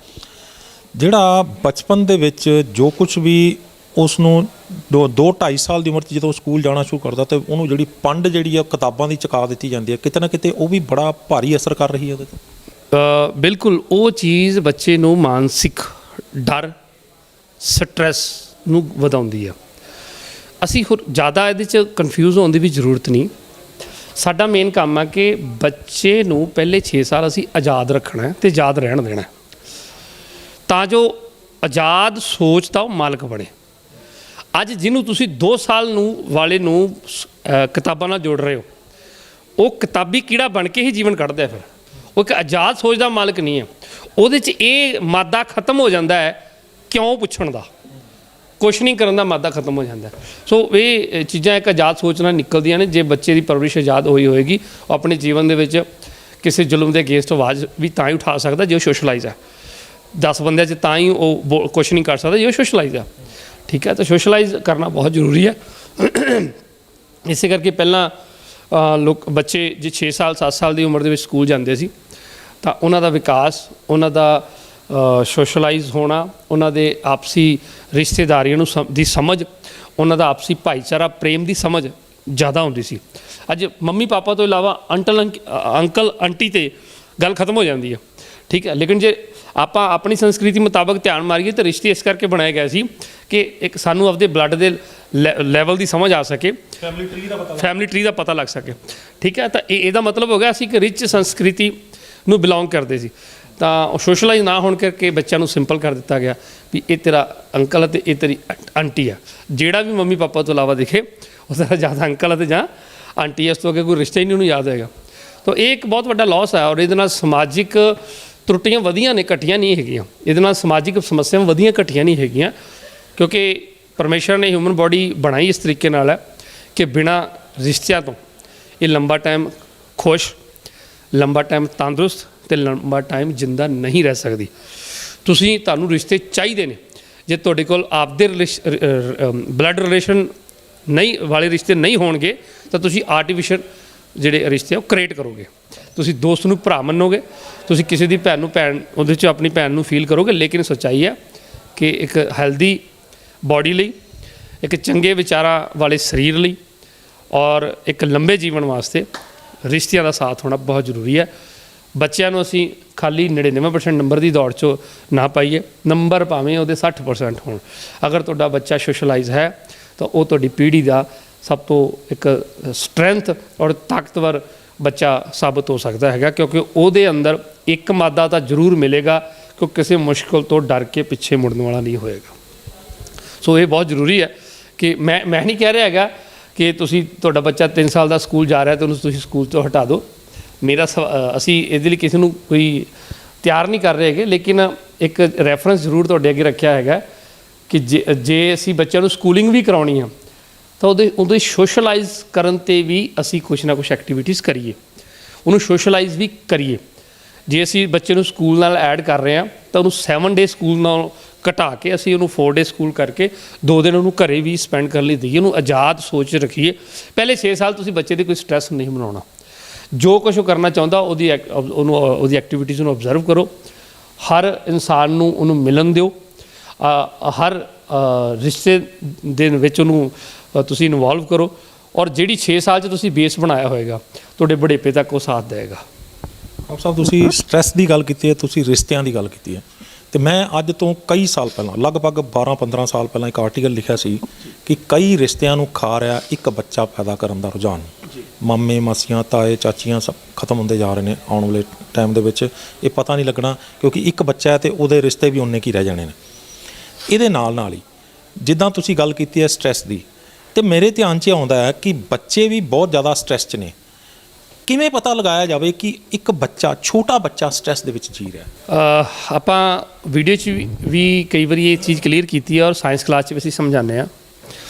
ਜਿਹੜਾ ਬਚਪਨ ਦੇ ਵਿੱਚ ਜੋ ਕੁਝ ਵੀ ਉਸ ਨੂੰ 2-2.5 ਸਾਲ ਦੀ ਉਮਰ 'ਚ ਜਦੋਂ ਸਕੂਲ ਜਾਣਾ ਸ਼ੁਰੂ ਕਰਦਾ ਤੇ ਉਹਨੂੰ ਜਿਹੜੀ ਪੰਡ ਜਿਹੜੀ ਆ ਕਿਤਾਬਾਂ ਦੀ ਚੁਕਾ ਦਿੱਤੀ ਜਾਂਦੀ ਹੈ, ਕਿਤੇ ਨਾ ਕਿਤੇ ਉਹ ਵੀ ਬੜਾ ਭਾਰੀ ਅਸਰ ਕਰ ਰਹੀ ਹੈ ਉਹਦੇ 'ਤੇ। ਬਿਲਕੁਲ ਉਹ ਚੀਜ਼ ਬੱਚੇ ਨੂੰ ਮਾਨਸਿਕ ਡਰ, ਸਟ੍ਰੈਸ ਨੂੰ ਵਧਾਉਂਦੀ ਆ। ਅਸੀਂ ਹੋਰ ਜ਼ਿਆਦਾ ਇਹਦੇ 'ਚ ਕਨਫਿਊਜ਼ ਹੋਣ ਦੀ ਵੀ ਜ਼ਰੂਰਤ ਨਹੀਂ। ਸਾਡਾ ਮੇਨ ਕੰਮ ਆ ਕਿ ਬੱਚੇ ਨੂੰ ਪਹਿਲੇ 6 ਸਾਲ ਅਸੀਂ ਆਜ਼ਾਦ ਰੱਖਣਾ ਤੇ ਆਜ਼ਾਦ ਰਹਿਣ ਦੇਣਾ, ਤਾਂ ਜੋ ਆਜ਼ਾਦ ਸੋਚ ਦਾ ਉਹ ਮਾਲਕ ਬਣੇ। ਅੱਜ ਜਿਹਨੂੰ ਤੁਸੀਂ 2 ਸਾਲ ਨੂੰ ਵਾਲੇ ਨੂੰ ਕਿਤਾਬਾਂ ਨਾਲ ਜੋੜ ਰਹੇ ਹੋ, ਉਹ ਕਿਤਾਬੀ ਕੀੜਾ ਬਣ ਕੇ ਹੀ ਜੀਵਨ ਕੱਢਦਾ। ਫਿਰ ਉਹ ਇੱਕ ਆਜ਼ਾਦ ਸੋਚ ਦਾ ਮਾਲਕ ਨਹੀਂ ਹੈ। ਉਹਦੇ 'ਚ ਇਹ ਮਾਦਾ ਖਤਮ ਹੋ ਜਾਂਦਾ ਹੈ, ਕਿਉਂ ਪੁੱਛਣ ਦਾ, ਕੁਐਸ਼ਨਿੰਗ ਕਰਨ ਦਾ ਮਾਦਾ ਖਤਮ ਹੋ ਜਾਂਦਾ। ਸੋ ਇਹ ਚੀਜ਼ਾਂ ਇੱਕ ਆਜ਼ਾਦ ਸੋਚ ਨਾਲ ਨਿਕਲਦੀਆਂ ਨੇ। ਜੇ ਬੱਚੇ ਦੀ ਪਰਵਰਿਸ਼ ਆਜ਼ਾਦ ਹੋਈ ਹੋਏਗੀ, ਉਹ ਆਪਣੇ ਜੀਵਨ ਦੇ ਵਿੱਚ ਕਿਸੇ ਜ਼ੁਲਮ ਦੇ ਅਗੇਂਸਟ ਆਵਾਜ਼ ਵੀ ਤਾਂ ਹੀ ਉਠਾ ਸਕਦਾ ਜੇ ਉਹ ਸੋਸ਼ਲਾਈਜ਼ ਹੈ। 10 ਬੰਦਿਆਂ 'ਚ ਤਾਂ ਹੀ ਉਹ ਕੁਐਸ਼ਨਿੰਗ ਕਰ ਸਕਦਾ ਜੇ ਉਹ ਸੋਸ਼ਲਾਈਜ਼ ਹੈ। ਠੀਕ ਹੈ, ਤਾਂ ਸੋਸ਼ਲਾਈਜ਼ ਕਰਨਾ ਬਹੁਤ ਜ਼ਰੂਰੀ ਹੈ। ਇਸੇ ਕਰਕੇ ਪਹਿਲਾਂ ਬੱਚੇ ਜੇ 6 ਸਾਲ 7 ਸਾਲ ਦੀ ਉਮਰ ਦੇ ਵਿੱਚ ਸਕੂਲ ਜਾਂਦੇ ਸੀ ਤਾਂ ਉਹਨਾਂ ਦਾ ਵਿਕਾਸ, ਉਹਨਾਂ ਦਾ ਸੋਸ਼ਲਾਈਜ਼ ਹੋਣਾ, ਉਹਨਾਂ ਦੇ ਆਪਸੀ ਰਿਸ਼ਤੇਦਾਰੀਆਂ ਨੂੰ ਦੀ ਸਮਝ, ਉਹਨਾਂ ਦਾ ਆਪਸੀ ਭਾਈਚਾਰਾ ਪ੍ਰੇਮ ਦੀ ਸਮਝ ਜ਼ਿਆਦਾ ਹੁੰਦੀ ਸੀ। ਅੱਜ ਮੰਮੀ ਪਾਪਾ ਤੋਂ ਇਲਾਵਾ ਅੰਕਲ ਆਂਟੀ 'ਤੇ ਗੱਲ ਖਤਮ ਹੋ ਜਾਂਦੀ ਹੈ। ਠੀਕ ਹੈ, ਲੇਕਿਨ ਜੇ ਆਪਾਂ ਆਪਣੀ ਸੰਸਕ੍ਰਿਤੀ ਮੁਤਾਬਕ ਧਿਆਨ ਮਾਰੀਏ ਤਾਂ ਰਿਸ਼ਤੇ ਇਸ ਕਰਕੇ ਬਣਾਏ ਗਏ ਸੀ ਕਿ ਇੱਕ ਸਾਨੂੰ ਆਪਦੇ ਬਲੱਡ ਦੇ ਲੈਵਲ ਦੀ ਸਮਝ ਆ ਸਕੇ, ਫੈਮਿਲੀ ਟਰੀ ਦਾ ਪਤਾ ਲੱਗ ਸਕੇ। ਠੀਕ ਹੈ, ਤਾਂ ਇਹਦਾ ਮਤਲਬ ਹੋ ਗਿਆ ਅਸੀਂ ਇੱਕ ਰਿਚ ਸੰਸਕ੍ਰਿਤੀ ਨੂੰ ਬਿਲੋਂਗ ਕਰਦੇ ਸੀ। ਤਾਂ ਉਹ ਸੋਸ਼ਲਾਈਜ਼ ਨਾ ਹੋਣ ਕਰਕੇ ਬੱਚਿਆਂ ਨੂੰ ਸਿੰਪਲ ਕਰ ਦਿੱਤਾ ਗਿਆ ਵੀ ਇਹ ਤੇਰਾ ਅੰਕਲ ਹੈ ਅਤੇ ਇਹ ਤੇਰੀ ਆਂਟੀ ਆ। ਜਿਹੜਾ ਵੀ ਮੰਮੀ ਪਾਪਾ ਤੋਂ ਇਲਾਵਾ ਦਿਖੇ ਉਹ ਤੇਰਾ ਜਾਂ ਅੰਕਲ ਹੈ ਅਤੇ ਜਾਂ ਆਂਟੀ ਹੈ, ਇਸ ਤੋਂ ਅੱਗੇ ਕੋਈ ਰਿਸ਼ਤਾ ਹੀ ਨਹੀਂ ਉਹਨੂੰ ਯਾਦ ਹੋਏਗਾ। ਤਾਂ ਇਹ ਇੱਕ ਬਹੁਤ ਵੱਡਾ ਲਾਸ ਹੈ ਔਰ ਇਹਦੇ ਨਾਲ ਸਮਾਜਿਕ ਤਰੁੱਟੀਆਂ ਵਧੀਆਂ ਨੇ, ਘਟੀਆਂ ਨਹੀਂ ਹੈਗੀਆਂ। ਇਹਦੇ ਨਾਲ ਸਮਾਜਿਕ ਸਮੱਸਿਆਵਾਂ ਵਧੀਆਂ ਘਟੀਆਂ ਨਹੀਂ ਹੈਗੀਆਂ, ਕਿਉਂਕਿ ਪਰਮੇਸ਼ਰ ਨੇ ਹਿਊਮਨ ਬੋਡੀ ਬਣਾਈ ਇਸ ਤਰੀਕੇ ਨਾਲ ਹੈ ਕਿ ਬਿਨਾਂ ਰਿਸ਼ਤਿਆਂ ਤੋਂ ਇਹ ਲੰਬਾ ਟਾਈਮ ਖੁਸ਼, ਲੰਬਾ ਟਾਈਮ ਤੰਦਰੁਸਤ ਅਤੇ ਲੰਬਾ ਟਾਈਮ ਜਿੰਦਾ ਨਹੀਂ ਰਹਿ ਸਕਦੀ। ਤੁਹਾਨੂੰ ਰਿਸ਼ਤੇ ਚਾਹੀਦੇ ਨੇ। ਜੇ ਤੁਹਾਡੇ ਕੋਲ ਆਪਦੇ ਬਲੱਡ ਰਿਲੇਸ਼ਨ ਨਹੀਂ ਵਾਲੇ ਰਿਸ਼ਤੇ ਨਹੀਂ ਹੋਣਗੇ ਤਾਂ ਤੁਸੀਂ ਆਰਟੀਫਿਸ਼ਲ ਜਿਹੜੇ ਰਿਸ਼ਤੇ ਉਹ ਕ੍ਰੀਏਟ ਕਰੋਗੇ। ਤੁਸੀਂ ਦੋਸਤ ਨੂੰ ਭਰਾ ਮੰਨੋਗੇ, ਤੁਸੀਂ ਕਿਸੇ ਦੀ ਭੈਣ ਨੂੰ ਉਹਦੇ 'ਚ ਆਪਣੀ ਭੈਣ ਨੂੰ ਫੀਲ ਕਰੋਗੇ। ਲੇਕਿਨ ਸੱਚਾਈ ਹੈ ਕਿ ਇੱਕ ਹੈਲਦੀ ਬਾਡੀ ਲਈ, ਇੱਕ ਚੰਗੇ ਵਿਚਾਰਾਂ ਵਾਲੇ ਸਰੀਰ ਲਈ ਔਰ ਇੱਕ ਲੰਬੇ ਜੀਵਨ ਵਾਸਤੇ ਰਿਸ਼ਤਿਆਂ ਦਾ ਸਾਥ ਹੋਣਾ ਬਹੁਤ ਜ਼ਰੂਰੀ ਹੈ। ਬੱਚਿਆਂ ਨੂੰ ਅਸੀਂ ਖਾਲੀ 99% ਨੰਬਰ ਦੀ ਦੌੜ 'ਚੋਂ ਨਾ ਪਾਈਏ, ਨੰਬਰ ਭਾਵੇਂ ਉਹਦੇ 60% ਹੋਣ। ਅਗਰ ਤੁਹਾਡਾ ਬੱਚਾ ਸੋਸ਼ਲਾਈਜ਼ ਹੈ ਤਾਂ ਉਹ ਤੁਹਾਡੀ ਪੀੜ੍ਹੀ ਦਾ ਸਭ ਤੋਂ ਇੱਕ ਸਟਰੈਂਥ ਔਰ ਤਾਕਤਵਰ ਬੱਚਾ ਸਾਬਤ ਹੋ ਸਕਦਾ ਹੈਗਾ, ਕਿਉਂਕਿ ਉਹਦੇ ਅੰਦਰ ਇੱਕ ਮਾਦਾ ਤਾਂ ਜ਼ਰੂਰ ਮਿਲੇਗਾ ਕਿ ਕਿਸੇ ਮੁਸ਼ਕਿਲ ਤੋਂ ਡਰ ਕੇ ਪਿੱਛੇ ਮੁੜਨ ਵਾਲਾ ਨਹੀਂ ਹੋਏਗਾ। ਸੋ ਇਹ ਬਹੁਤ ਜ਼ਰੂਰੀ ਹੈ ਕਿ ਮੈਂ ਨਹੀਂ ਕਹਿ ਰਿਹਾ ਹੈਗਾ ਕਿ ਤੁਹਾਡਾ ਬੱਚਾ 3 ਸਾਲ ਦਾ ਸਕੂਲ ਜਾ ਰਿਹਾ ਤਾਂ ਉਹਨੂੰ ਤੁਸੀਂ ਸਕੂਲ ਤੋਂ ਹਟਾ ਦਿਓ। ਅਸੀਂ ਇਹਦੇ ਲਈ ਕਿਸੇ ਨੂੰ ਕੋਈ ਤਿਆਰ ਨਹੀਂ ਕਰ ਰਹੇ ਹੈਗੇ, ਲੇਕਿਨ ਇੱਕ ਰੈਫਰੈਂਸ ਜ਼ਰੂਰ ਤੁਹਾਡੇ ਅੱਗੇ ਰੱਖਿਆ ਹੈਗਾ ਕਿ ਜੇ ਅਸੀਂ ਬੱਚਿਆਂ ਨੂੰ ਸਕੂਲਿੰਗ ਵੀ ਕਰਾਉਣੀ ਆ ਤਾਂ ਉਹਦੇ ਸੋਸ਼ਲਾਈਜ਼ ਕਰਨ 'ਤੇ ਵੀ ਅਸੀਂ ਕੁਛ ਨਾ ਕੁਛ ਐਕਟੀਵਿਟੀਜ਼ ਕਰੀਏ, ਉਹਨੂੰ ਸੋਸ਼ਲਾਈਜ਼ ਵੀ ਕਰੀਏ। ਜੇ ਅਸੀਂ ਬੱਚੇ ਨੂੰ ਸਕੂਲ ਨਾਲ ਐਡ ਕਰ ਰਹੇ ਹਾਂ ਤਾਂ ਉਹਨੂੰ 7 ਡੇ ਸਕੂਲ ਨਾਲ ਘਟਾ ਕੇ ਅਸੀਂ ਉਹਨੂੰ 4 ਡੇ ਸਕੂਲ ਕਰਕੇ 2 ਦਿਨ ਉਹਨੂੰ ਘਰੇ ਵੀ ਸਪੈਂਡ ਕਰਨ ਲਈ ਦਈਏ। ਉਹਨੂੰ ਆਜ਼ਾਦ ਸੋਚ ਰੱਖੀਏ। ਪਹਿਲੇ 6 ਸਾਲ ਤੁਸੀਂ ਬੱਚੇ 'ਤੇ ਕੋਈ ਸਟ੍ਰੈਸ ਨਹੀਂ ਬਣਾਉਣਾ। ਜੋ ਕੁਛ ਉਹ ਕਰਨਾ ਚਾਹੁੰਦਾ ਉਹਦੀ ਐਕਟੀਵਿਟੀਜ਼ ਨੂੰ ਓਬਜ਼ਰਵ ਕਰੋ। ਹਰ ਇਨਸਾਨ ਨੂੰ ਉਹਨੂੰ ਮਿਲਣ ਦਿਓ। ਹਰ ਰਿਸ਼ਤੇ ਦੇ ਵਿੱਚ ਉਹਨੂੰ ਤੁਸੀਂ ਇਨਵੋਲਵ ਕਰੋ ਔਰ ਜਿਹੜੀ 6 ਸਾਲ 'ਚ ਤੁਸੀਂ ਬੇਸ ਬਣਾਇਆ ਹੋਏਗਾ ਤੁਹਾਡੇ ਬੁਢੇਪੇ ਤੱਕ ਉਹ ਸਾਥ ਦੇਵੇਗਾ। ਡਾਕਟਰ ਸਾਹਿਬ, ਤੁਸੀਂ ਸਟ੍ਰੈਸ ਦੀ ਗੱਲ ਕੀਤੀ ਹੈ, ਤੁਸੀਂ ਰਿਸ਼ਤਿਆਂ ਦੀ ਗੱਲ ਕੀਤੀ ਹੈ, ਅਤੇ ਮੈਂ ਅੱਜ ਤੋਂ ਕਈ ਸਾਲ ਪਹਿਲਾਂ, ਲਗਭਗ 12-15 ਸਾਲ ਪਹਿਲਾਂ ਇੱਕ ਆਰਟੀਕਲ ਲਿਖਿਆ ਸੀ ਕਿ ਕਈ ਰਿਸ਼ਤਿਆਂ ਨੂੰ ਖਾ ਰਿਹਾ ਇੱਕ ਬੱਚਾ ਪੈਦਾ ਕਰਨ ਦਾ ਰੁਝਾਨ। ਮਾਮੇ ਮਾਸੀਆਂ ਤਾਏ ਚਾਚੀਆਂ ਸਭ ਖਤਮ ਹੁੰਦੇ ਜਾ ਰਹੇ ਨੇ ਆਉਣ ਵਾਲੇ ਟਾਈਮ ਦੇ ਵਿੱਚ। ਇਹ ਪਤਾ ਨਹੀਂ ਲੱਗਣਾ ਕਿਉਂਕਿ ਇੱਕ ਬੱਚਾ ਹੈ ਅਤੇ ਉਹਦੇ ਰਿਸ਼ਤੇ ਵੀ ਉਨੇ ਕੀ ਰਹਿ ਜਾਣੇ ਨੇ। ਇਹਦੇ ਨਾਲ ਹੀ ਜਿੱਦਾਂ ਤੁਸੀਂ ਗੱਲ ਕੀਤੀ ਹੈ ਸਟ੍ਰੈਸ ਦੀ, ਅਤੇ ਮੇਰੇ ਧਿਆਨ 'ਚ ਆਉਂਦਾ ਹੈ ਕਿ ਬੱਚੇ ਵੀ ਬਹੁਤ ਜ਼ਿਆਦਾ ਸਟ੍ਰੈਸ 'ਚ ਨੇ। ਕਿਵੇਂ ਪਤਾ ਲਗਾਇਆ ਜਾਵੇ ਕਿ ਇੱਕ ਬੱਚਾ, ਛੋਟਾ ਬੱਚਾ ਸਟ੍ਰੈਸ ਦੇ ਵਿੱਚ ਜੀ ਰਿਹਾ? ਆਪਾਂ ਵੀਡੀਓ 'ਚ ਵੀ ਕਈ ਵਾਰੀ ਇਹ ਚੀਜ਼ ਕਲੀਅਰ ਕੀਤੀ ਹੈ ਔਰ ਸਾਇੰਸ ਕਲਾਸ 'ਚ ਵੀ ਅਸੀਂ ਸਮਝਾਉਂਦੇ ਹਾਂ।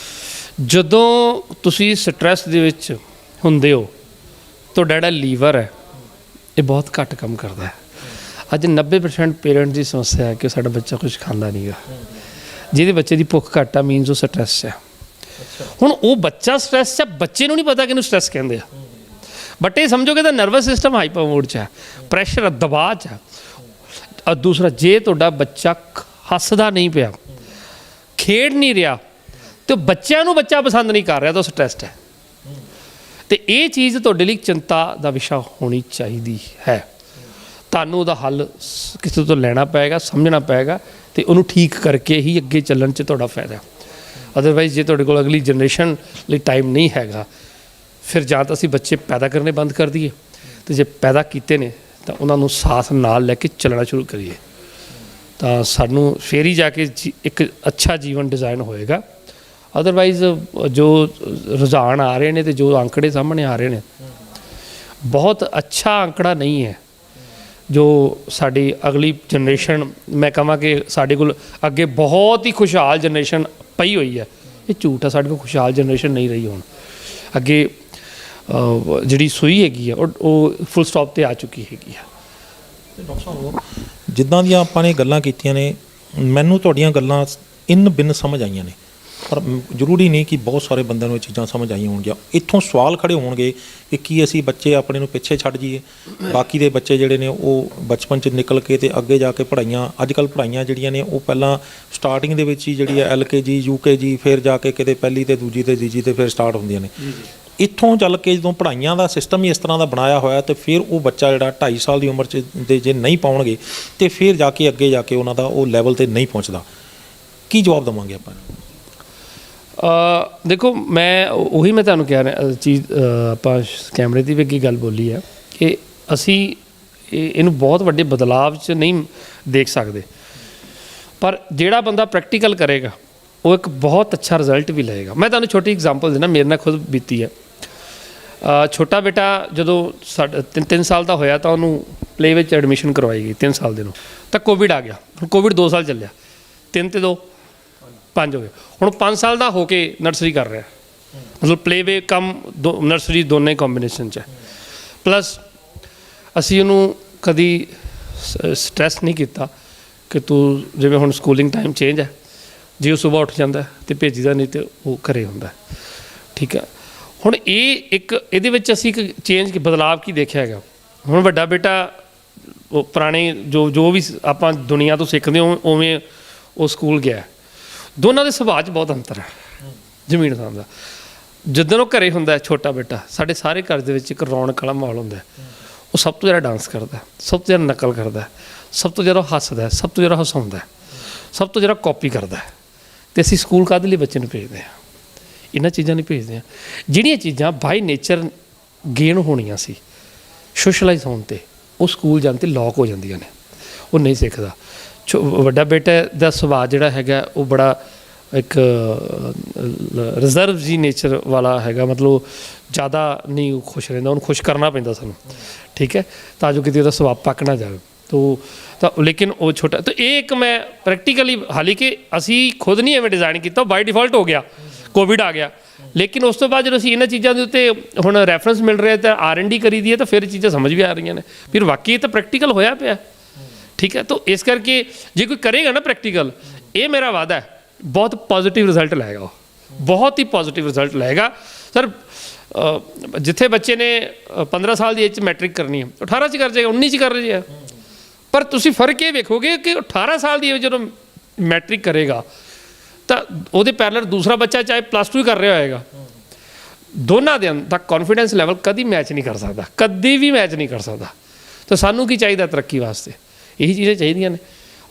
ਜਦੋਂ ਤੁਸੀਂ ਸਟ੍ਰੈਸ ਦੇ ਵਿੱਚ ਹੁੰਦੇ ਹੋ ਤੁਹਾਡਾ ਜਿਹੜਾ ਲੀਵਰ ਹੈ ਇਹ ਬਹੁਤ ਘੱਟ ਕੰਮ ਕਰਦਾ ਹੈ। ਅੱਜ 90% ਪੇਰੈਂਟਸ ਦੀ ਸਮੱਸਿਆ ਹੈ ਕਿ ਸਾਡਾ ਬੱਚਾ ਕੁਝ ਖਾਂਦਾ ਨਹੀਂ ਗਾ। ਜਿਹਦੇ ਬੱਚੇ ਦੀ ਭੁੱਖ ਘੱਟ ਆ ਮੀਨਸ ਉਹ ਸਟ੍ਰੈਸ ਹੈ। ਹੁਣ ਉਹ ਬੱਚਾ ਸਟ੍ਰੈਸ 'ਚ ਆ, ਬੱਚੇ ਨੂੰ ਨਹੀਂ ਪਤਾ ਕਿ ਇਹਨੂੰ ਸਟ੍ਰੈਸ ਕਹਿੰਦੇ ਆ, ਬਟ ਇਹ ਸਮਝੋਗੇ ਤਾਂ ਨਰਵਸ ਸਿਸਟਮ ਹਾਈਪਰ ਮੋਡ 'ਚ ਹੈ, ਪ੍ਰੈਸ਼ਰ ਦਬਾਅ 'ਚ ਹੈ। ਔਰ ਦੂਸਰਾ, ਜੇ ਤੁਹਾਡਾ ਬੱਚਾ ਹੱਸਦਾ ਨਹੀਂ ਪਿਆ, ਖੇਡ ਨਹੀਂ ਰਿਹਾ, ਤੇ ਬੱਚਿਆਂ ਨੂੰ ਬੱਚਾ ਪਸੰਦ ਨਹੀਂ ਕਰ ਰਿਹਾ, ਤਾਂ ਸਟ੍ਰੈਸਡ ਹੈ। ਤੇ ਇਹ ਚੀਜ਼ ਤੁਹਾਡੇ ਲਈ ਚਿੰਤਾ ਦਾ ਵਿਸ਼ਾ ਹੋਣੀ ਚਾਹੀਦੀ ਹੈ। ਤੁਹਾਨੂੰ ਉਹਦਾ ਹੱਲ ਕਿਸੇ ਤੋਂ ਲੈਣਾ ਪਏਗਾ, ਸਮਝਣਾ ਪਏਗਾ, ਤੇ ਉਹਨੂੰ ਠੀਕ ਕਰਕੇ ਹੀ ਅੱਗੇ ਚੱਲਣ 'ਚ ਤੁਹਾਡਾ ਫਾਇਦਾ। ਅਦਰਵਾਈਜ਼ ਜੇ ਤੁਹਾਡੇ ਕੋਲ ਅਗਲੀ ਜਨਰੇਸ਼ਨ ਲਈ ਟਾਈਮ ਨਹੀਂ ਹੈਗਾ, ਫਿਰ ਜਾਂ ਤਾਂ ਅਸੀਂ ਬੱਚੇ ਪੈਦਾ ਕਰਨੇ ਬੰਦ ਕਰ ਦਈਏ, ਤੇ ਜੇ ਪੈਦਾ ਕੀਤੇ ਨੇ ਤਾਂ ਉਹਨਾਂ ਨੂੰ ਸਾਥ ਨਾਲ ਲੈ ਕੇ ਚੱਲਣਾ ਸ਼ੁਰੂ ਕਰੀਏ, ਤਾਂ ਸਾਨੂੰ ਫੇਰ ਹੀ ਜਾ ਕੇ ਇੱਕ ਅੱਛਾ ਜੀਵਨ ਡਿਜ਼ਾਈਨ ਹੋਏਗਾ। ਅਦਰਵਾਈਜ਼ ਜੋ ਰੁਝਾਨ ਆ ਰਹੇ ਨੇ ਤੇ ਜੋ ਅੰਕੜੇ ਸਾਹਮਣੇ ਆ ਰਹੇ ਨੇ, ਬਹੁਤ ਅੱਛਾ ਅੰਕੜਾ ਨਹੀਂ ਹੈ। ਜੋ ਸਾਡੀ ਅਗਲੀ ਜਨਰੇਸ਼ਨ, ਮੈਂ ਕਹਾਂ ਕਿ ਸਾਡੇ ਕੋਲ ਅੱਗੇ ਬਹੁਤ ਹੀ ਖੁਸ਼ਹਾਲ ਜਨਰੇਸ਼ਨ ਪਈ ਹੋਈ ਹੈ, ਇਹ ਝੂਠ ਹੈ। ਸਾਡੇ ਕੋਲ ਖੁਸ਼ਹਾਲ ਜਨਰੇਸ਼ਨ ਨਹੀਂ ਰਹੀ। ਹੁਣ ਅੱਗੇ ਜਿਹੜੀ ਸੂਈ ਹੈਗੀ ਆ ਉਹ ਫੁੱਲ ਸਟਾਪ 'ਤੇ ਆ ਚੁੱਕੀ ਹੈਗੀ ਆ। ਡਾਕਟਰ ਸਾਹਿਬ, ਜਿੱਦਾਂ ਦੀਆਂ ਆਪਾਂ ਨੇ ਗੱਲਾਂ ਕੀਤੀਆਂ ਨੇ, ਮੈਨੂੰ ਤੁਹਾਡੀਆਂ ਗੱਲਾਂ ਇਨ ਬਿਨ ਸਮਝ ਆਈਆਂ ਨੇ, ਪਰ ਜ਼ਰੂਰੀ ਨਹੀਂ ਕਿ ਬਹੁਤ ਸਾਰੇ ਬੰਦਿਆਂ ਨੂੰ ਇਹ ਚੀਜ਼ਾਂ ਸਮਝ ਆਈਆਂ ਹੋਣਗੀਆਂ। ਇੱਥੋਂ ਸਵਾਲ ਖੜੇ ਹੋਣਗੇ ਕਿ ਕੀ ਅਸੀਂ ਬੱਚੇ ਆਪਣੇ ਨੂੰ ਪਿੱਛੇ ਛੱਡ ਜਾਈਏ, ਬਾਕੀ ਦੇ ਬੱਚੇ ਜਿਹੜੇ ਨੇ ਉਹ ਬਚਪਨ 'ਚ ਨਿਕਲ ਕੇ ਤੇ ਅੱਗੇ ਜਾ ਕੇ ਪੜ੍ਹਾਈਆਂ, ਅੱਜ ਕੱਲ੍ਹ ਪੜ੍ਹਾਈਆਂ ਜਿਹੜੀਆਂ ਨੇ ਉਹ ਪਹਿਲਾਂ ਸਟਾਰਟਿੰਗ ਦੇ ਵਿੱਚ ਹੀ ਜਿਹੜੀ ਹੈ LKG UKG, ਫਿਰ ਜਾ ਕੇ ਕਿਤੇ ਪਹਿਲੀ ਤੇ ਦੂਜੀ ਤੇ ਤੀਜੀ ਤੇ ਫਿਰ ਸਟਾਰਟ ਹੁੰਦੀਆਂ ਨੇ। ਇੱਥੋਂ ਚੱਲ ਕੇ ਜਦੋਂ ਪੜ੍ਹਾਈਆਂ ਦਾ ਸਿਸਟਮ ਹੀ ਇਸ ਤਰ੍ਹਾਂ ਦਾ ਬਣਾਇਆ ਹੋਇਆ, ਤੇ ਫਿਰ ਉਹ ਬੱਚਾ ਜਿਹੜਾ 2.5 ਸਾਲ ਦੀ ਉਮਰ 'ਚ ਦੇ ਜੇ ਨਹੀਂ ਪਾਉਣਗੇ, ਤੇ ਫਿਰ ਜਾ ਕੇ ਅੱਗੇ ਜਾ ਕੇ ਉਹਨਾਂ ਦਾ ਉਹ ਲੈਵਲ 'ਤੇ ਨਹੀਂ ਪਹੁੰਚਦਾ। ਕੀ ਜਵਾਬ ਦੇਵਾਂਗੇ ਆਪਾਂ? ਦੇਖੋ, ਮੈਂ ਤੁਹਾਨੂੰ ਕਹਿ ਰਿਹਾ ਚੀਜ਼, ਆਪਾਂ ਕੈਮਰੇ ਦੀ ਵੀ ਅੱਗੇ ਗੱਲ ਬੋਲੀ ਹੈ ਕਿ ਅਸੀਂ ਇਹਨੂੰ ਬਹੁਤ ਵੱਡੇ ਬਦਲਾਵ 'ਚ ਨਹੀਂ ਦੇਖ ਸਕਦੇ, ਪਰ ਜਿਹੜਾ ਬੰਦਾ ਪ੍ਰੈਕਟੀਕਲ ਕਰੇਗਾ ਉਹ ਇੱਕ ਬਹੁਤ ਅੱਛਾ ਰਿਜ਼ਲਟ ਵੀ ਲਏਗਾ। ਮੈਂ ਤੁਹਾਨੂੰ ਛੋਟੀ ਐਗਜ਼ਾਮਪਲ ਦੇਣਾ, ਮੇਰੇ ਨਾਲ ਖੁਦ ਬੀਤੀ ਹੈ। ਛੋਟਾ ਬੇਟਾ ਜਦੋਂ 3 ਸਾਲ ਦਾ ਹੋਇਆ ਤਾਂ ਉਹਨੂੰ ਪਲੇ ਵਿੱਚ ਐਡਮਿਸ਼ਨ ਕਰਵਾਈ ਗਈ 3 ਸਾਲ ਦੇ ਨੂੰ, ਤਾਂ ਕੋਵਿਡ ਆ ਗਿਆ। ਹੁਣ ਕੋਵਿਡ 2 ਸਾਲ ਚੱਲਿਆ, 3 ਤੇ 2 5 ਹੋ ਗਏ। ਹੁਣ 5 ਸਾਲ ਦਾ ਹੋ ਕੇ ਨਰਸਰੀ ਕਰ ਰਿਹਾ, ਮਤਲਬ ਪਲੇਵੇ ਕਮ ਨਰਸਰੀ ਦੋਨੇ ਕੰਬੀਨੇਸ਼ਨ 'ਚ ਹੈ। ਪਲੱਸ ਅਸੀਂ ਉਹਨੂੰ ਕਦੀ ਸਟ੍ਰੈਸ ਨਹੀਂ ਕੀਤਾ ਕਿ ਤੂੰ, ਜਿਵੇਂ ਹੁਣ ਸਕੂਲਿੰਗ ਟਾਈਮ ਚੇਂਜ ਹੈ, ਜੇ ਉਹ ਸੁਬਾਹ ਉੱਠ ਜਾਂਦਾ ਤੇ ਭੇਜੀਦਾ, ਨਹੀਂ ਤੇ ਉਹ ਘਰੇ ਹੁੰਦਾ, ਠੀਕ ਹੈ। ਹੁਣ ਇਹ ਇੱਕ ਇਹਦੇ ਵਿੱਚ ਅਸੀਂ ਇੱਕ ਚੇਂਜ, ਬਦਲਾਵ ਕੀ ਦੇਖਿਆ ਹੈਗਾ। ਹੁਣ ਵੱਡਾ ਬੇਟਾ ਉਹ ਪੁਰਾਣੇ ਜੋ ਵੀ ਆਪਾਂ ਦੁਨੀਆ ਤੋਂ ਸਿੱਖਦੇ ਉਵੇਂ ਉਹ ਸਕੂਲ ਗਿਆ। ਦੋਨਾਂ ਦੇ ਸੁਭਾਅ 'ਚ ਬਹੁਤ ਅੰਤਰ ਹੈ, ਜ਼ਮੀਨ ਅਸਮਾਨ ਦਾ। ਜਦੋਂ ਉਹ ਘਰੇ ਹੁੰਦਾ ਛੋਟਾ ਬੇਟਾ, ਸਾਡੇ ਸਾਰੇ ਘਰ ਦੇ ਵਿੱਚ ਇੱਕ ਰੌਣਕ ਵਾਲਾ ਮਾਹੌਲ ਹੁੰਦਾ। ਉਹ ਸਭ ਤੋਂ ਜ਼ਿਆਦਾ ਡਾਂਸ ਕਰਦਾ, ਸਭ ਤੋਂ ਜ਼ਿਆਦਾ ਨਕਲ ਕਰਦਾ, ਸਭ ਤੋਂ ਜ਼ਿਆਦਾ ਹੱਸਦਾ, ਸਭ ਤੋਂ ਜ਼ਿਆਦਾ ਹਸਾਉਂਦਾ, ਸਭ ਤੋਂ ਜ਼ਿਆਦਾ ਕਾਪੀ ਕਰਦਾ। ਤੇ ਅਸੀਂ ਸਕੂਲ ਕਾਹਦੇ ਲਈ ਬੱਚੇ ਨੂੰ ਭੇਜਦੇ ਹਾਂ? ਇਹਨਾਂ ਚੀਜ਼ਾਂ ਨਹੀਂ ਭੇਜਦੇ ਹਾਂ ਜਿਹੜੀਆਂ ਚੀਜ਼ਾਂ ਬਾਈ ਨੇਚਰ ਗੇਨ ਹੋਣੀਆਂ ਸੀ ਸੋਸ਼ਲਾਈਜ਼ ਹੋਣ 'ਤੇ, ਉਹ ਸਕੂਲ ਜਾਣ 'ਤੇ ਲੌਕ ਹੋ ਜਾਂਦੀਆਂ ਨੇ, ਉਹ ਨਹੀਂ ਸਿੱਖਦਾ। ਵੱਡਾ ਬੇਟਾ ਦਾ ਸੁਭਾਅ ਜਿਹੜਾ ਹੈਗਾ ਉਹ ਬੜਾ ਇੱਕ ਰਿਜ਼ਰਵ ਜੀ ਨੇਚਰ ਵਾਲਾ ਹੈਗਾ, ਮਤਲਬ ਜ਼ਿਆਦਾ ਨਹੀਂ ਉਹ ਖੁਸ਼ ਰਹਿੰਦਾ, ਉਹਨੂੰ ਖੁਸ਼ ਕਰਨਾ ਪੈਂਦਾ ਸਾਨੂੰ, ਠੀਕ ਹੈ, ਤਾਂ ਜੋ ਕਿਤੇ ਉਹਦਾ ਸੁਭਾਅ ਪੱਕ ਨਾ ਜਾਵੇ। ਤਾਂ ਲੇਕਿਨ ਉਹ ਛੋਟਾ, ਤਾਂ ਇਹ ਇੱਕ ਮੈਂ ਪ੍ਰੈਕਟੀਕਲੀ, ਹਾਲਾਂਕਿ ਅਸੀਂ ਖੁਦ ਨਹੀਂ ਐਵੇਂ ਡਿਜ਼ਾਈਨ ਕੀਤਾ, ਬਾਈ ਡਿਫਾਲਟ ਹੋ ਗਿਆ, ਕੋਵਿਡ ਆ ਗਿਆ। ਲੇਕਿਨ ਉਸ ਤੋਂ ਬਾਅਦ ਜਦੋਂ ਅਸੀਂ ਇਹਨਾਂ ਚੀਜ਼ਾਂ ਦੇ ਉੱਤੇ ਹੁਣ ਰੈਫਰੈਂਸ ਮਿਲ ਰਿਹਾ ਤਾਂ R&D ਕਰੀ ਦੀ ਹੈ, ਤਾਂ ਫਿਰ ਚੀਜ਼ਾਂ ਸਮਝ ਵੀ ਆ ਰਹੀਆਂ ਨੇ, ਫਿਰ ਵਾਕਈ ਤਾਂ ਪ੍ਰੈਕਟੀਕਲ ਹੋਇਆ ਪਿਆ, ਠੀਕ ਹੈ। ਤਾਂ ਇਸ ਕਰਕੇ ਜੇ ਕੋਈ ਕਰੇਗਾ ਨਾ ਪ੍ਰੈਕਟੀਕਲ, ਇਹ ਮੇਰਾ ਵਾਅਦਾ ਹੈ ਬਹੁਤ ਪੋਜ਼ੀਟਿਵ ਰਿਜ਼ਲਟ ਲਾਏਗਾ, ਉਹ ਬਹੁਤ ਹੀ ਪੋਜ਼ੀਟਿਵ ਰਿਜ਼ਲਟ ਲਾਏਗਾ। ਸਰ, ਜਿੱਥੇ ਬੱਚੇ ਨੇ 15 ਸਾਲ ਦੀ ਏਜ 'ਚ ਮੈਟ੍ਰਿਕ ਕਰਨੀ ਹੈ, 18 'ਚ ਕਰ ਜਾਏਗਾ, 19 'ਚ ਕਰ ਜਾਏਗਾ, ਪਰ ਤੁਸੀਂ ਫਰਕ ਇਹ ਵੇਖੋਗੇ ਕਿ 18 ਸਾਲ ਦੀ ਏਜ ਜਦੋਂ ਮੈਟ੍ਰਿਕ ਕਰੇਗਾ ਤਾਂ ਉਹਦੇ ਪੈਰਲਲ ਦੂਸਰਾ ਬੱਚਾ ਚਾਹੇ +2 ਕਰ ਰਿਹਾ ਹੋਏਗਾ, ਦੋਨਾਂ ਦੇ ਅੰਦਰ ਕੌਨਫੀਡੈਂਸ ਲੈਵਲ ਕਦੀ ਮੈਚ ਨਹੀਂ ਕਰ ਸਕਦਾ, ਕਦੀ ਵੀ ਮੈਚ ਨਹੀਂ ਕਰ ਸਕਦਾ। ਤਾਂ ਸਾਨੂੰ ਕੀ ਚਾਹੀਦਾ ਤਰੱਕੀ ਵਾਸਤੇ? ਇਹੀ ਚੀਜ਼ਾਂ ਚਾਹੀਦੀਆਂ ਨੇ।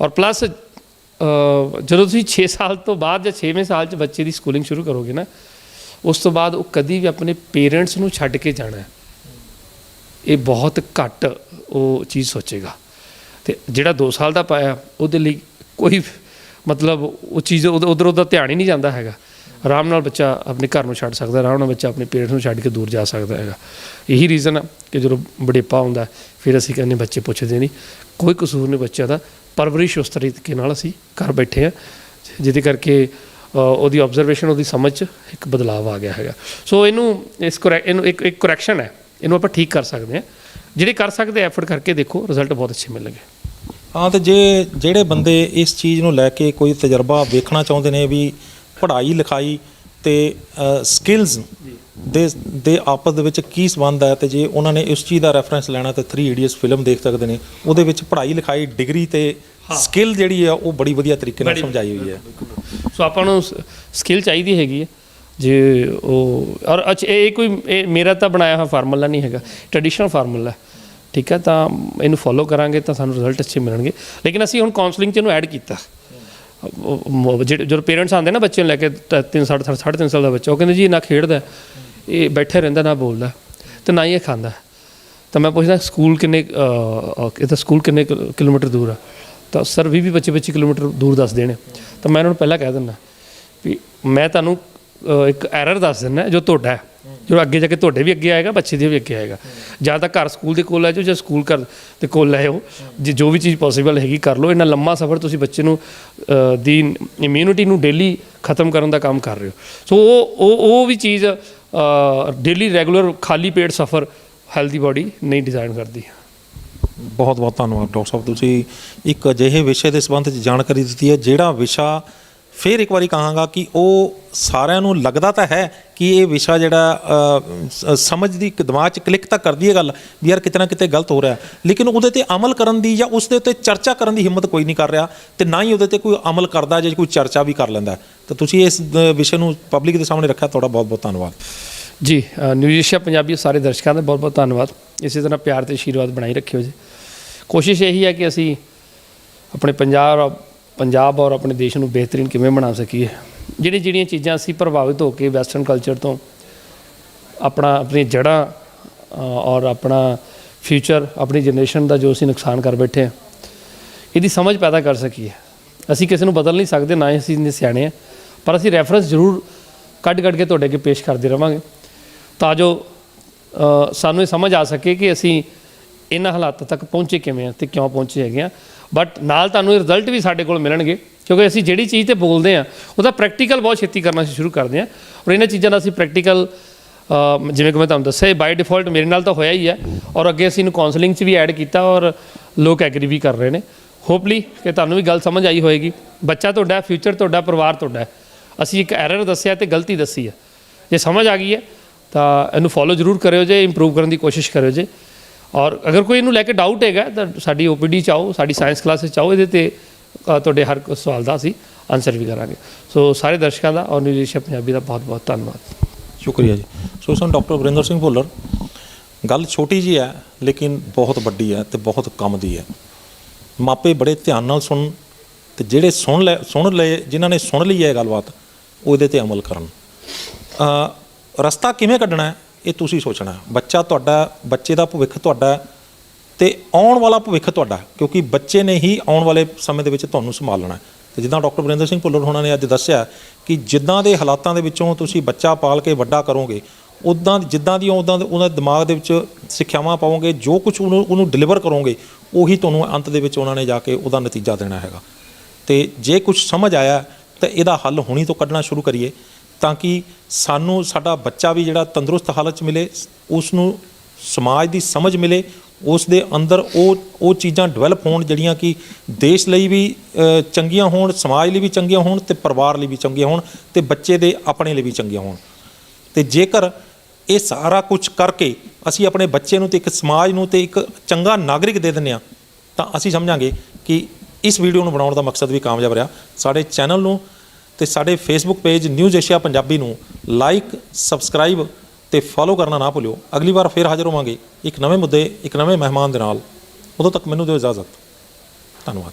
ਔਰ ਪਲੱਸ ਜਦੋਂ ਤੁਸੀਂ 6 ਸਾਲ ਤੋਂ ਬਾਅਦ ਜਾਂ 6ਵੇਂ ਸਾਲ 'ਚ ਬੱਚੇ ਦੀ ਸਕੂਲਿੰਗ ਸ਼ੁਰੂ ਕਰੋਗੇ ਨਾ, ਉਸ ਤੋਂ ਬਾਅਦ ਉਹ ਕਦੀ ਵੀ ਆਪਣੇ ਪੇਰੈਂਟਸ ਨੂੰ ਛੱਡ ਕੇ ਜਾਣਾ, ਇਹ ਬਹੁਤ ਘੱਟ ਉਹ ਚੀਜ਼ ਸੋਚੇਗਾ। ਅਤੇ ਜਿਹੜਾ 2 ਸਾਲ ਦਾ ਪਾਇਆ, ਉਹਦੇ ਲਈ ਕੋਈ ਮਤਲਬ ਉਹ ਚੀਜ਼ ਉੱਧਰ ਧਿਆਨ ਹੀ ਨਹੀਂ ਜਾਂਦਾ ਹੈਗਾ। ਆਰਾਮ ਨਾਲ ਬੱਚਾ ਆਪਣੇ ਘਰ ਨੂੰ ਛੱਡ ਸਕਦਾ, ਆਰਾਮ ਨਾਲ ਬੱਚਾ ਆਪਣੇ ਪੇਰੈਂਟਸ ਨੂੰ ਛੱਡ ਕੇ ਦੂਰ ਜਾ ਸਕਦਾ ਹੈਗਾ। ਇਹੀ ਰੀਜ਼ਨ ਆ ਕਿ ਜਦੋਂ ਬੁਢੇਪਾ ਹੁੰਦਾ ਫਿਰ ਅਸੀਂ ਕਹਿੰਦੇ ਬੱਚੇ ਪੁੱਛਦੇ ਨਹੀਂ, ਕੋਈ ਕਸੂਰ ਨਹੀਂ ਬੱਚਿਆਂ ਦਾ, ਪਰਵਰਿਸ਼ ਉਸ ਤਰੀਕੇ ਨਾਲ ਅਸੀਂ ਕਰ ਬੈਠੇ ਹਾਂ, ਜਿਹਦੇ ਕਰਕੇ ਉਹਦੀ ਆਬਜ਼ਰਵੇਸ਼ਨ, ਉਹਦੀ ਸਮਝ 'ਚ ਇੱਕ ਬਦਲਾਅ ਆ ਗਿਆ ਹੈਗਾ। ਸੋ ਇਹਨੂੰ ਇੱਕ ਕਰੈਕਸ਼ਨ ਹੈ, ਇਹਨੂੰ ਆਪਾਂ ਠੀਕ ਕਰ ਸਕਦੇ ਹਾਂ। ਜਿਹੜੇ ਕਰ ਸਕਦੇ ਐਫਰਟ ਕਰਕੇ ਦੇਖੋ, ਰਿਜ਼ਲਟ ਬਹੁਤ ਅੱਛੇ ਮਿਲਣਗੇ। ਹਾਂ, ਤੇ ਜਿਹੜੇ ਬੰਦੇ ਇਸ ਚੀਜ਼ ਨੂੰ ਲੈ ਕੇ ਕੋਈ ਤਜਰਬਾ ਵੇਖਣਾ ਚਾਹੁੰਦੇ ਨੇ ਵੀ ਪੜ੍ਹਾਈ ਲਿਖਾਈ ਤੇ ਸਕਿੱਲਸ ਦੇ ਆਪਸ ਦੇ ਵਿੱਚ ਕੀ ਸੰਬੰਧ ਹੈ, ਤੇ ਜੇ ਉਹਨਾਂ ਨੇ ਇਸ ਚੀਜ਼ ਦਾ ਰੈਫਰੈਂਸ ਲੈਣਾ ਤਾਂ 3 ਇਡੀਅਟਸ ਫਿਲਮ ਦੇਖ ਸਕਦੇ ਨੇ। ਉਹਦੇ ਵਿੱਚ ਪੜ੍ਹਾਈ ਲਿਖਾਈ ਡਿਗਰੀ ਤੇ ਸਕਿੱਲ ਜਿਹੜੀ ਆ ਉਹ ਬੜੀ ਵਧੀਆ ਤਰੀਕੇ ਨਾਲ ਸਮਝਾਈ ਹੋਈ ਹੈ। ਸੋ ਆਪਾਂ ਨੂੰ ਸਕਿੱਲ ਚਾਹੀਦੀ ਹੈਗੀ ਹੈ ਜੇ ਉਹ ਔਰ ਅੱਛਾ ਇਹ ਕੋਈ ਇਹ ਮੇਰਾ ਤਾਂ ਬਣਾਇਆ ਹੋਇਆ ਫਾਰਮੂਲਾ ਨਹੀਂ ਹੈਗਾ, ਟ੍ਰੈਡੀਸ਼ਨਲ ਫਾਰਮੂਲਾ, ਠੀਕ ਹੈ। ਤਾਂ ਇਹਨੂੰ ਫੋਲੋ ਕਰਾਂਗੇ ਤਾਂ ਸਾਨੂੰ ਰਿਜ਼ਲਟ ਅੱਛੇ ਮਿਲਣਗੇ। ਲੇਕਿਨ ਅਸੀਂ ਹੁਣ ਕਾਉਂਸਲਿੰਗ 'ਚ ਇਹਨੂੰ ਐਡ ਕੀਤਾ। ਜਿਹੜੇ ਜਦੋਂ ਪੇਰੈਂਟਸ ਆਉਂਦੇ ਨਾ ਬੱਚੇ ਨੂੰ ਲੈ ਕੇ 3 ਸਾਢੇ 3 ਸਾਲ ਦਾ ਬੱਚਾ, ਉਹ ਕਹਿੰਦੇ ਜੀ ਨਾ ਖੇਡਦਾ, ਇਹ ਬੈਠੇ ਰਹਿੰਦਾ, ਨਾ ਬੋਲਦਾ ਤੇ ਨਾ ਹੀ ਇਹ ਖਾਂਦਾ। ਤਾਂ ਮੈਂ ਪੁੱਛਦਾ ਸਕੂਲ ਕਿੰਨੇ ਇਹਦਾ ਸਕੂਲ ਕਿੰਨੇ ਕਿਲੋਮੀਟਰ ਦੂਰ ਆ? ਤਾਂ ਸਰ 20-25 ਕਿਲੋਮੀਟਰ ਦੂਰ ਦੱਸਦੇ ਨੇ। ਤਾਂ ਮੈਂ ਉਹਨਾਂ ਨੂੰ ਪਹਿਲਾਂ ਕਹਿ ਦਿੰਦਾ ਵੀ ਮੈਂ ਤੁਹਾਨੂੰ ਇੱਕ ਐਰਰ ਦੱਸ ਦਿੰਦਾ ਜੋ ਤੁਹਾਡਾ ਹੈ, ਜੋ ਅੱਗੇ ਜਾ ਕੇ ਤੁਹਾਡੇ ਵੀ ਅੱਗੇ ਆਏਗਾ, ਬੱਚੇ ਦੇ ਵੀ ਅੱਗੇ ਆਏਗਾ। ਜਾਂ ਤਾਂ ਘਰ ਸਕੂਲ ਦੇ ਕੋਲ ਲੈ ਜਾਓ, ਜਾਂ ਸਕੂਲ ਘਰ ਦੇ ਕੋਲ ਲੈ ਆਓ, ਜੋ ਵੀ ਚੀਜ਼ ਪੋਸੀਬਲ ਹੈਗੀ ਕਰ ਲਓ। ਇੰਨਾ ਲੰਮਾ ਸਫ਼ਰ ਤੁਸੀਂ ਬੱਚੇ ਨੂੰ ਦੀ ਇਮਿਊਨਿਟੀ ਨੂੰ ਡੇਲੀ ਖਤਮ ਕਰਨ ਦਾ ਕੰਮ ਕਰ ਰਹੇ ਹੋ। ਸੋ ਉਹ ਵੀ ਚੀਜ਼ ਡੇਲੀ ਰੈਗੂਲਰ ਖਾਲੀ ਪੇਟ ਸਫ਼ਰ ਹੈਲਦੀ ਬਾਡੀ ਨਹੀਂ ਡਿਜ਼ਾਈਨ ਕਰਦੀ। ਬਹੁਤ ਬਹੁਤ ਧੰਨਵਾਦ ਡਾਕਟਰ ਸਾਹਿਬ, ਤੁਸੀਂ ਇੱਕ ਅਜਿਹੇ ਵਿਸ਼ੇ ਦੇ ਸੰਬੰਧ 'ਚ ਜਾਣਕਾਰੀ ਦਿੱਤੀ ਹੈ ਜਿਹੜਾ ਵਿਸ਼ਾ ਫਿਰ ਇੱਕ ਵਾਰੀ ਕਹਾਂਗਾ ਕਿ ਉਹ ਸਾਰਿਆਂ ਨੂੰ ਲੱਗਦਾ ਤਾਂ ਹੈ ਕਿ ਇਹ ਵਿਸ਼ਾ ਜਿਹੜਾ ਸਮਝ ਦੀ ਦਿਮਾਗ 'ਚ ਕਲਿੱਕ ਤਾਂ ਕਰਦੀ ਹੈ ਗੱਲ ਵੀ ਯਾਰ ਕਿਤੇ ਨਾ ਕਿਤੇ ਗਲਤ ਹੋ ਰਿਹਾ, ਲੇਕਿਨ ਉਹਦੇ 'ਤੇ ਅਮਲ ਕਰਨ ਦੀ ਜਾਂ ਉਸ ਦੇ ਉੱਤੇ ਚਰਚਾ ਕਰਨ ਦੀ ਹਿੰਮਤ ਕੋਈ ਨਹੀਂ ਕਰ ਰਿਹਾ, ਤੇ ਨਾ ਹੀ ਉਹਦੇ 'ਤੇ ਕੋਈ ਅਮਲ ਕਰਦਾ ਜਾਂ ਕੋਈ ਚਰਚਾ ਵੀ ਕਰ ਲੈਂਦਾ। ਤਾਂ ਤੁਸੀਂ ਇਸ ਵਿਸ਼ੇ ਨੂੰ ਪਬਲਿਕ ਦੇ ਸਾਹਮਣੇ ਰੱਖਿਆ, ਤੁਹਾਡਾ ਬਹੁਤ ਬਹੁਤ ਧੰਨਵਾਦ ਜੀ। ਨਿਊਜ਼ ਏਸ਼ੀਆ ਪੰਜਾਬੀ ਸਾਰੇ ਦਰਸ਼ਕਾਂ ਦਾ ਬਹੁਤ ਬਹੁਤ ਧੰਨਵਾਦ। ਇਸੇ ਤਰ੍ਹਾਂ ਪਿਆਰ ਤੇ ਆਸ਼ੀਰਵਾਦ ਬਣਾਈ ਰੱਖਿਓ ਜੀ। ਕੋਸ਼ਿਸ਼ ਇਹੀ ਹੈ ਕਿ ਅਸੀਂ ਆਪਣੇ ਪੰਜਾਬ ਔਰ ਆਪਣੇ ਦੇਸ਼ ਨੂੰ ਬਿਹਤਰੀਨ ਕਿਵੇਂ ਬਣਾ ਸਕੀਏ। ਜਿਹੜੀਆਂ ਚੀਜ਼ਾਂ ਅਸੀਂ ਪ੍ਰਭਾਵਿਤ ਹੋ ਕੇ ਵੈਸਟਰਨ ਕਲਚਰ ਤੋਂ ਆਪਣੀ ਜੜ੍ਹਾਂ ਔਰ ਆਪਣਾ ਫਿਊਚਰ, ਆਪਣੀ ਜਨਰੇਸ਼ਨ ਦਾ ਜੋ ਅਸੀਂ ਨੁਕਸਾਨ ਕਰ ਬੈਠੇ ਹਾਂ, ਇਹਦੀ ਸਮਝ ਪੈਦਾ ਕਰ ਸਕੀਏ। ਅਸੀਂ ਕਿਸੇ ਨੂੰ ਬਦਲ ਨਹੀਂ ਸਕਦੇ, ਨਾ ਹੀ ਅਸੀਂ ਇੰਨੇ ਸਿਆਣੇ ਹਾਂ, ਪਰ ਅਸੀਂ ਰੈਫਰੈਂਸ ਜ਼ਰੂਰ ਕੱਢ ਕੇ ਤੁਹਾਡੇ ਅੱਗੇ ਪੇਸ਼ ਕਰਦੇ ਰਹਾਂਗੇ ਤਾਂ ਜੋ ਸਾਨੂੰ ਇਹ ਸਮਝ ਆ ਸਕੇ ਕਿ ਅਸੀਂ ਇਹਨਾਂ ਹਾਲਾਤਾਂ ਤੱਕ ਪਹੁੰਚੇ ਕਿਵੇਂ ਆ ਤੇ ਕਿਉਂ ਪਹੁੰਚੇ ਹੈਗੇ ਆ। ਬਟ ਨਾਲ ਤੁਹਾਨੂੰ ਇਹ ਰਿਜ਼ਲਟ ਵੀ ਸਾਡੇ ਕੋਲ ਮਿਲਣਗੇ, ਕਿਉਂਕਿ ਅਸੀਂ ਜਿਹੜੀ ਚੀਜ਼ 'ਤੇ ਬੋਲਦੇ ਹਾਂ ਉਹਦਾ ਪ੍ਰੈਕਟੀਕਲ ਬਹੁਤ ਛੇਤੀ ਕਰਨਾ ਸ਼ੁਰੂ ਕਰਦੇ ਹਾਂ। ਔਰ ਇਹਨਾਂ ਚੀਜ਼ਾਂ ਦਾ ਅਸੀਂ ਪ੍ਰੈਕਟੀਕਲ ਜਿਵੇਂ ਕਿ ਮੈਂ ਤੁਹਾਨੂੰ ਦੱਸਿਆ ਬਾਈ ਡਿਫਾਲਟ ਮੇਰੇ ਨਾਲ ਤਾਂ ਹੋਇਆ ਹੀ ਹੈ, ਔਰ ਅੱਗੇ ਅਸੀਂ ਇਹਨੂੰ ਕਾਉਂਸਲਿੰਗ 'ਚ ਵੀ ਐਡ ਕੀਤਾ ਔਰ ਲੋਕ ਐਗਰੀ ਵੀ ਕਰ ਰਹੇ ਨੇ। ਹੋਪਲੀ ਕਿ ਤੁਹਾਨੂੰ ਵੀ ਗੱਲ ਸਮਝ ਆਈ ਹੋਏਗੀ। ਬੱਚਾ ਤੁਹਾਡਾ, ਫਿਊਚਰ ਤੁਹਾਡਾ, ਪਰਿਵਾਰ ਤੁਹਾਡਾ। ਅਸੀਂ ਇੱਕ ਐਰਰ ਦੱਸਿਆ ਤੇ ਗਲਤੀ ਦੱਸੀ ਹੈ, ਜੇ ਸਮਝ ਆ ਗਈ ਹੈ ਤਾਂ ਇਹਨੂੰ ਫੋਲੋ ਜ਼ਰੂਰ ਕਰਿਓ ਜੇ, ਇੰਪਰੂਵ ਕਰਨ ਦੀ ਕੋਸ਼ਿਸ਼ ਕਰਿਓ ਜੇ। ਔਰ ਅਗਰ ਕੋਈ ਇਹਨੂੰ ਲੈ ਕੇ ਡਾਊਟ ਹੈਗਾ ਤਾਂ ਸਾਡੀ OPD 'ਚ ਆਓ, ਸਾਡੀ ਸਾਇੰਸ ਕਲਾਸਿਸ 'ਚ ਆਓ, ਇਹਦੇ 'ਤੇ ਤੁਹਾਡੇ ਹਰ ਸਵਾਲ ਦਾ ਅਸੀਂ ਆਨਸਰ ਵੀ ਕਰਾਂਗੇ। ਸੋ ਸਾਰੇ ਦਰਸ਼ਕਾਂ ਦਾ ਔਰ ਨਿਊਜ਼ ਏਸ਼ੀਆ ਪੰਜਾਬੀ ਦਾ ਬਹੁਤ ਬਹੁਤ ਧੰਨਵਾਦ। ਸ਼ੁਕਰੀਆ ਜੀ। ਸੋ ਸਾਨੂੰ ਡਾਕਟਰ ਵਰਿੰਦਰ ਸਿੰਘ ਭੁੱਲਰ, ਗੱਲ ਛੋਟੀ ਜੀ ਹੈ ਲੇਕਿਨ ਬਹੁਤ ਵੱਡੀ ਹੈ ਤੇ ਬਹੁਤ ਕੰਮ ਦੀ ਹੈ। ਮਾਪੇ ਬੜੇ ਧਿਆਨ ਨਾਲ ਸੁਣਨ ਤੇ ਜਿਹੜੇ ਸੁਣ ਲਏ ਜਿਨ੍ਹਾਂ ਨੇ ਸੁਣ ਲਈ ਹੈ ਗੱਲਬਾਤ, ਉਹਦੇ 'ਤੇ ਅਮਲ ਕਰਨ। ਰਸਤਾ ਕਿਵੇਂ ਕੱਢਣਾ ਹੈ ਇਹ ਤੁਸੀਂ ਸੋਚਣਾ। ਬੱਚਾ ਤੁਹਾਡਾ, ਬੱਚੇ ਦਾ ਭਵਿੱਖ ਤੁਹਾਡਾ ਤੇ ਆਉਣ ਵਾਲਾ ਭਵਿੱਖ ਤੁਹਾਡਾ, ਕਿਉਂਕਿ ਬੱਚੇ ਨੇ ਹੀ ਆਉਣ ਵਾਲੇ ਸਮੇਂ ਦੇ ਵਿੱਚ ਤੁਹਾਨੂੰ ਸੰਭਾਲਣਾ। ਤੇ ਜਿੱਦਾਂ ਡਾਕਟਰ ਵਰਿੰਦਰ ਸਿੰਘ ਭੁੱਲਰ ਹੋਣਾ ਨੇ ਅੱਜ ਦੱਸਿਆ ਕਿ ਜਿੱਦਾਂ ਦੇ ਹਾਲਾਤਾਂ ਦੇ ਵਿੱਚੋਂ ਤੁਸੀਂ ਬੱਚਾ ਪਾਲ ਕੇ ਵੱਡਾ ਕਰੋਗੇ, ਉੱਦਾਂ ਉਹਨਾਂ ਦੇ ਦਿਮਾਗ ਦੇ ਵਿੱਚ ਸਿੱਖਿਆਵਾਂ ਪਾਓਗੇ, ਜੋ ਕੁਝ ਉਹਨੂੰ ਡਿਲੀਵਰ ਕਰੋਗੇ, ਉਹੀ ਤੁਹਾਨੂੰ ਅੰਤ ਦੇ ਵਿੱਚ ਉਹਨਾਂ ਨੇ ਜਾ ਕੇ ਉਹਦਾ ਨਤੀਜਾ ਦੇਣਾ ਹੈਗਾ। ਤੇ ਜੇ ਕੁਝ ਸਮਝ ਆਇਆ ਤਾਂ ਇਹਦਾ ਹੱਲ ਹੁਣੀ ਤੋਂ ਕੱਢਣਾ ਸ਼ੁਰੂ ਕਰੀਏ, ਤਾਂ ਕਿ ਸਾਨੂੰ ਸਾਡਾ ਬੱਚਾ ਵੀ ਜਿਹੜਾ ਤੰਦਰੁਸਤ ਹਾਲਤ 'ਚ ਮਿਲੇ, ਉਸ ਨੂੰ ਸਮਾਜ ਦੀ ਸਮਝ ਮਿਲੇ, ਉਸ ਦੇ ਅੰਦਰ ਉਹ ਚੀਜ਼ਾਂ ਡਿਵੈਲਪ ਹੋਣ ਜਿਹੜੀਆਂ ਕਿ ਦੇਸ਼ ਲਈ ਵੀ ਚੰਗੀਆਂ ਹੋਣ, ਸਮਾਜ ਲਈ ਵੀ ਚੰਗੀਆਂ ਹੋਣ ਤੇ ਪਰਿਵਾਰ ਲਈ ਵੀ ਚੰਗੀਆਂ ਹੋਣ ਤੇ ਬੱਚੇ ਦੇ ਆਪਣੇ ਲਈ ਵੀ ਚੰਗੀਆਂ ਹੋਣ। ਤੇ ਜੇਕਰ ਇਹ ਸਾਰਾ ਕੁਝ ਕਰਕੇ ਅਸੀਂ ਆਪਣੇ ਬੱਚੇ ਨੂੰ ਤੇ ਇੱਕ ਸਮਾਜ ਨੂੰ ਤੇ ਇੱਕ ਚੰਗਾ ਨਾਗਰਿਕ ਦੇ ਦਿੰਦੇ ਹਾਂ, ਤਾਂ ਅਸੀਂ ਸਮਝਾਂਗੇ ਕਿ ਇਸ ਵੀਡੀਓ ਨੂੰ ਬਣਾਉਣ ਦਾ ਮਕਸਦ ਵੀ ਕਾਮਯਾਬ ਰਿਹਾ। ਸਾਡੇ ਚੈਨਲ ਨੂੰ ਤੇ ਸਾਡੇ Facebook page news Asia Punjabi ਨੂੰ ਲਾਈਕ, ਸਬਸਕ੍ਰਾਈਬ ਤੇ ਫੋਲੋ ਕਰਨਾ ਨਾ ਭੁੱਲਿਓ। ਅਗਲੀ ਵਾਰ ਫਿਰ ਹਾਜ਼ਰ ਹੋਵਾਂਗੇ ਇੱਕ ਨਵੇਂ ਮੁੱਦੇ, ਇੱਕ ਨਵੇਂ ਮਹਿਮਾਨ ਦੇ ਨਾਲ। ਉਦੋਂ ਤੱਕ ਮੈਨੂੰ ਦਿਓ ਇਜਾਜ਼ਤ। ਧੰਨਵਾਦ।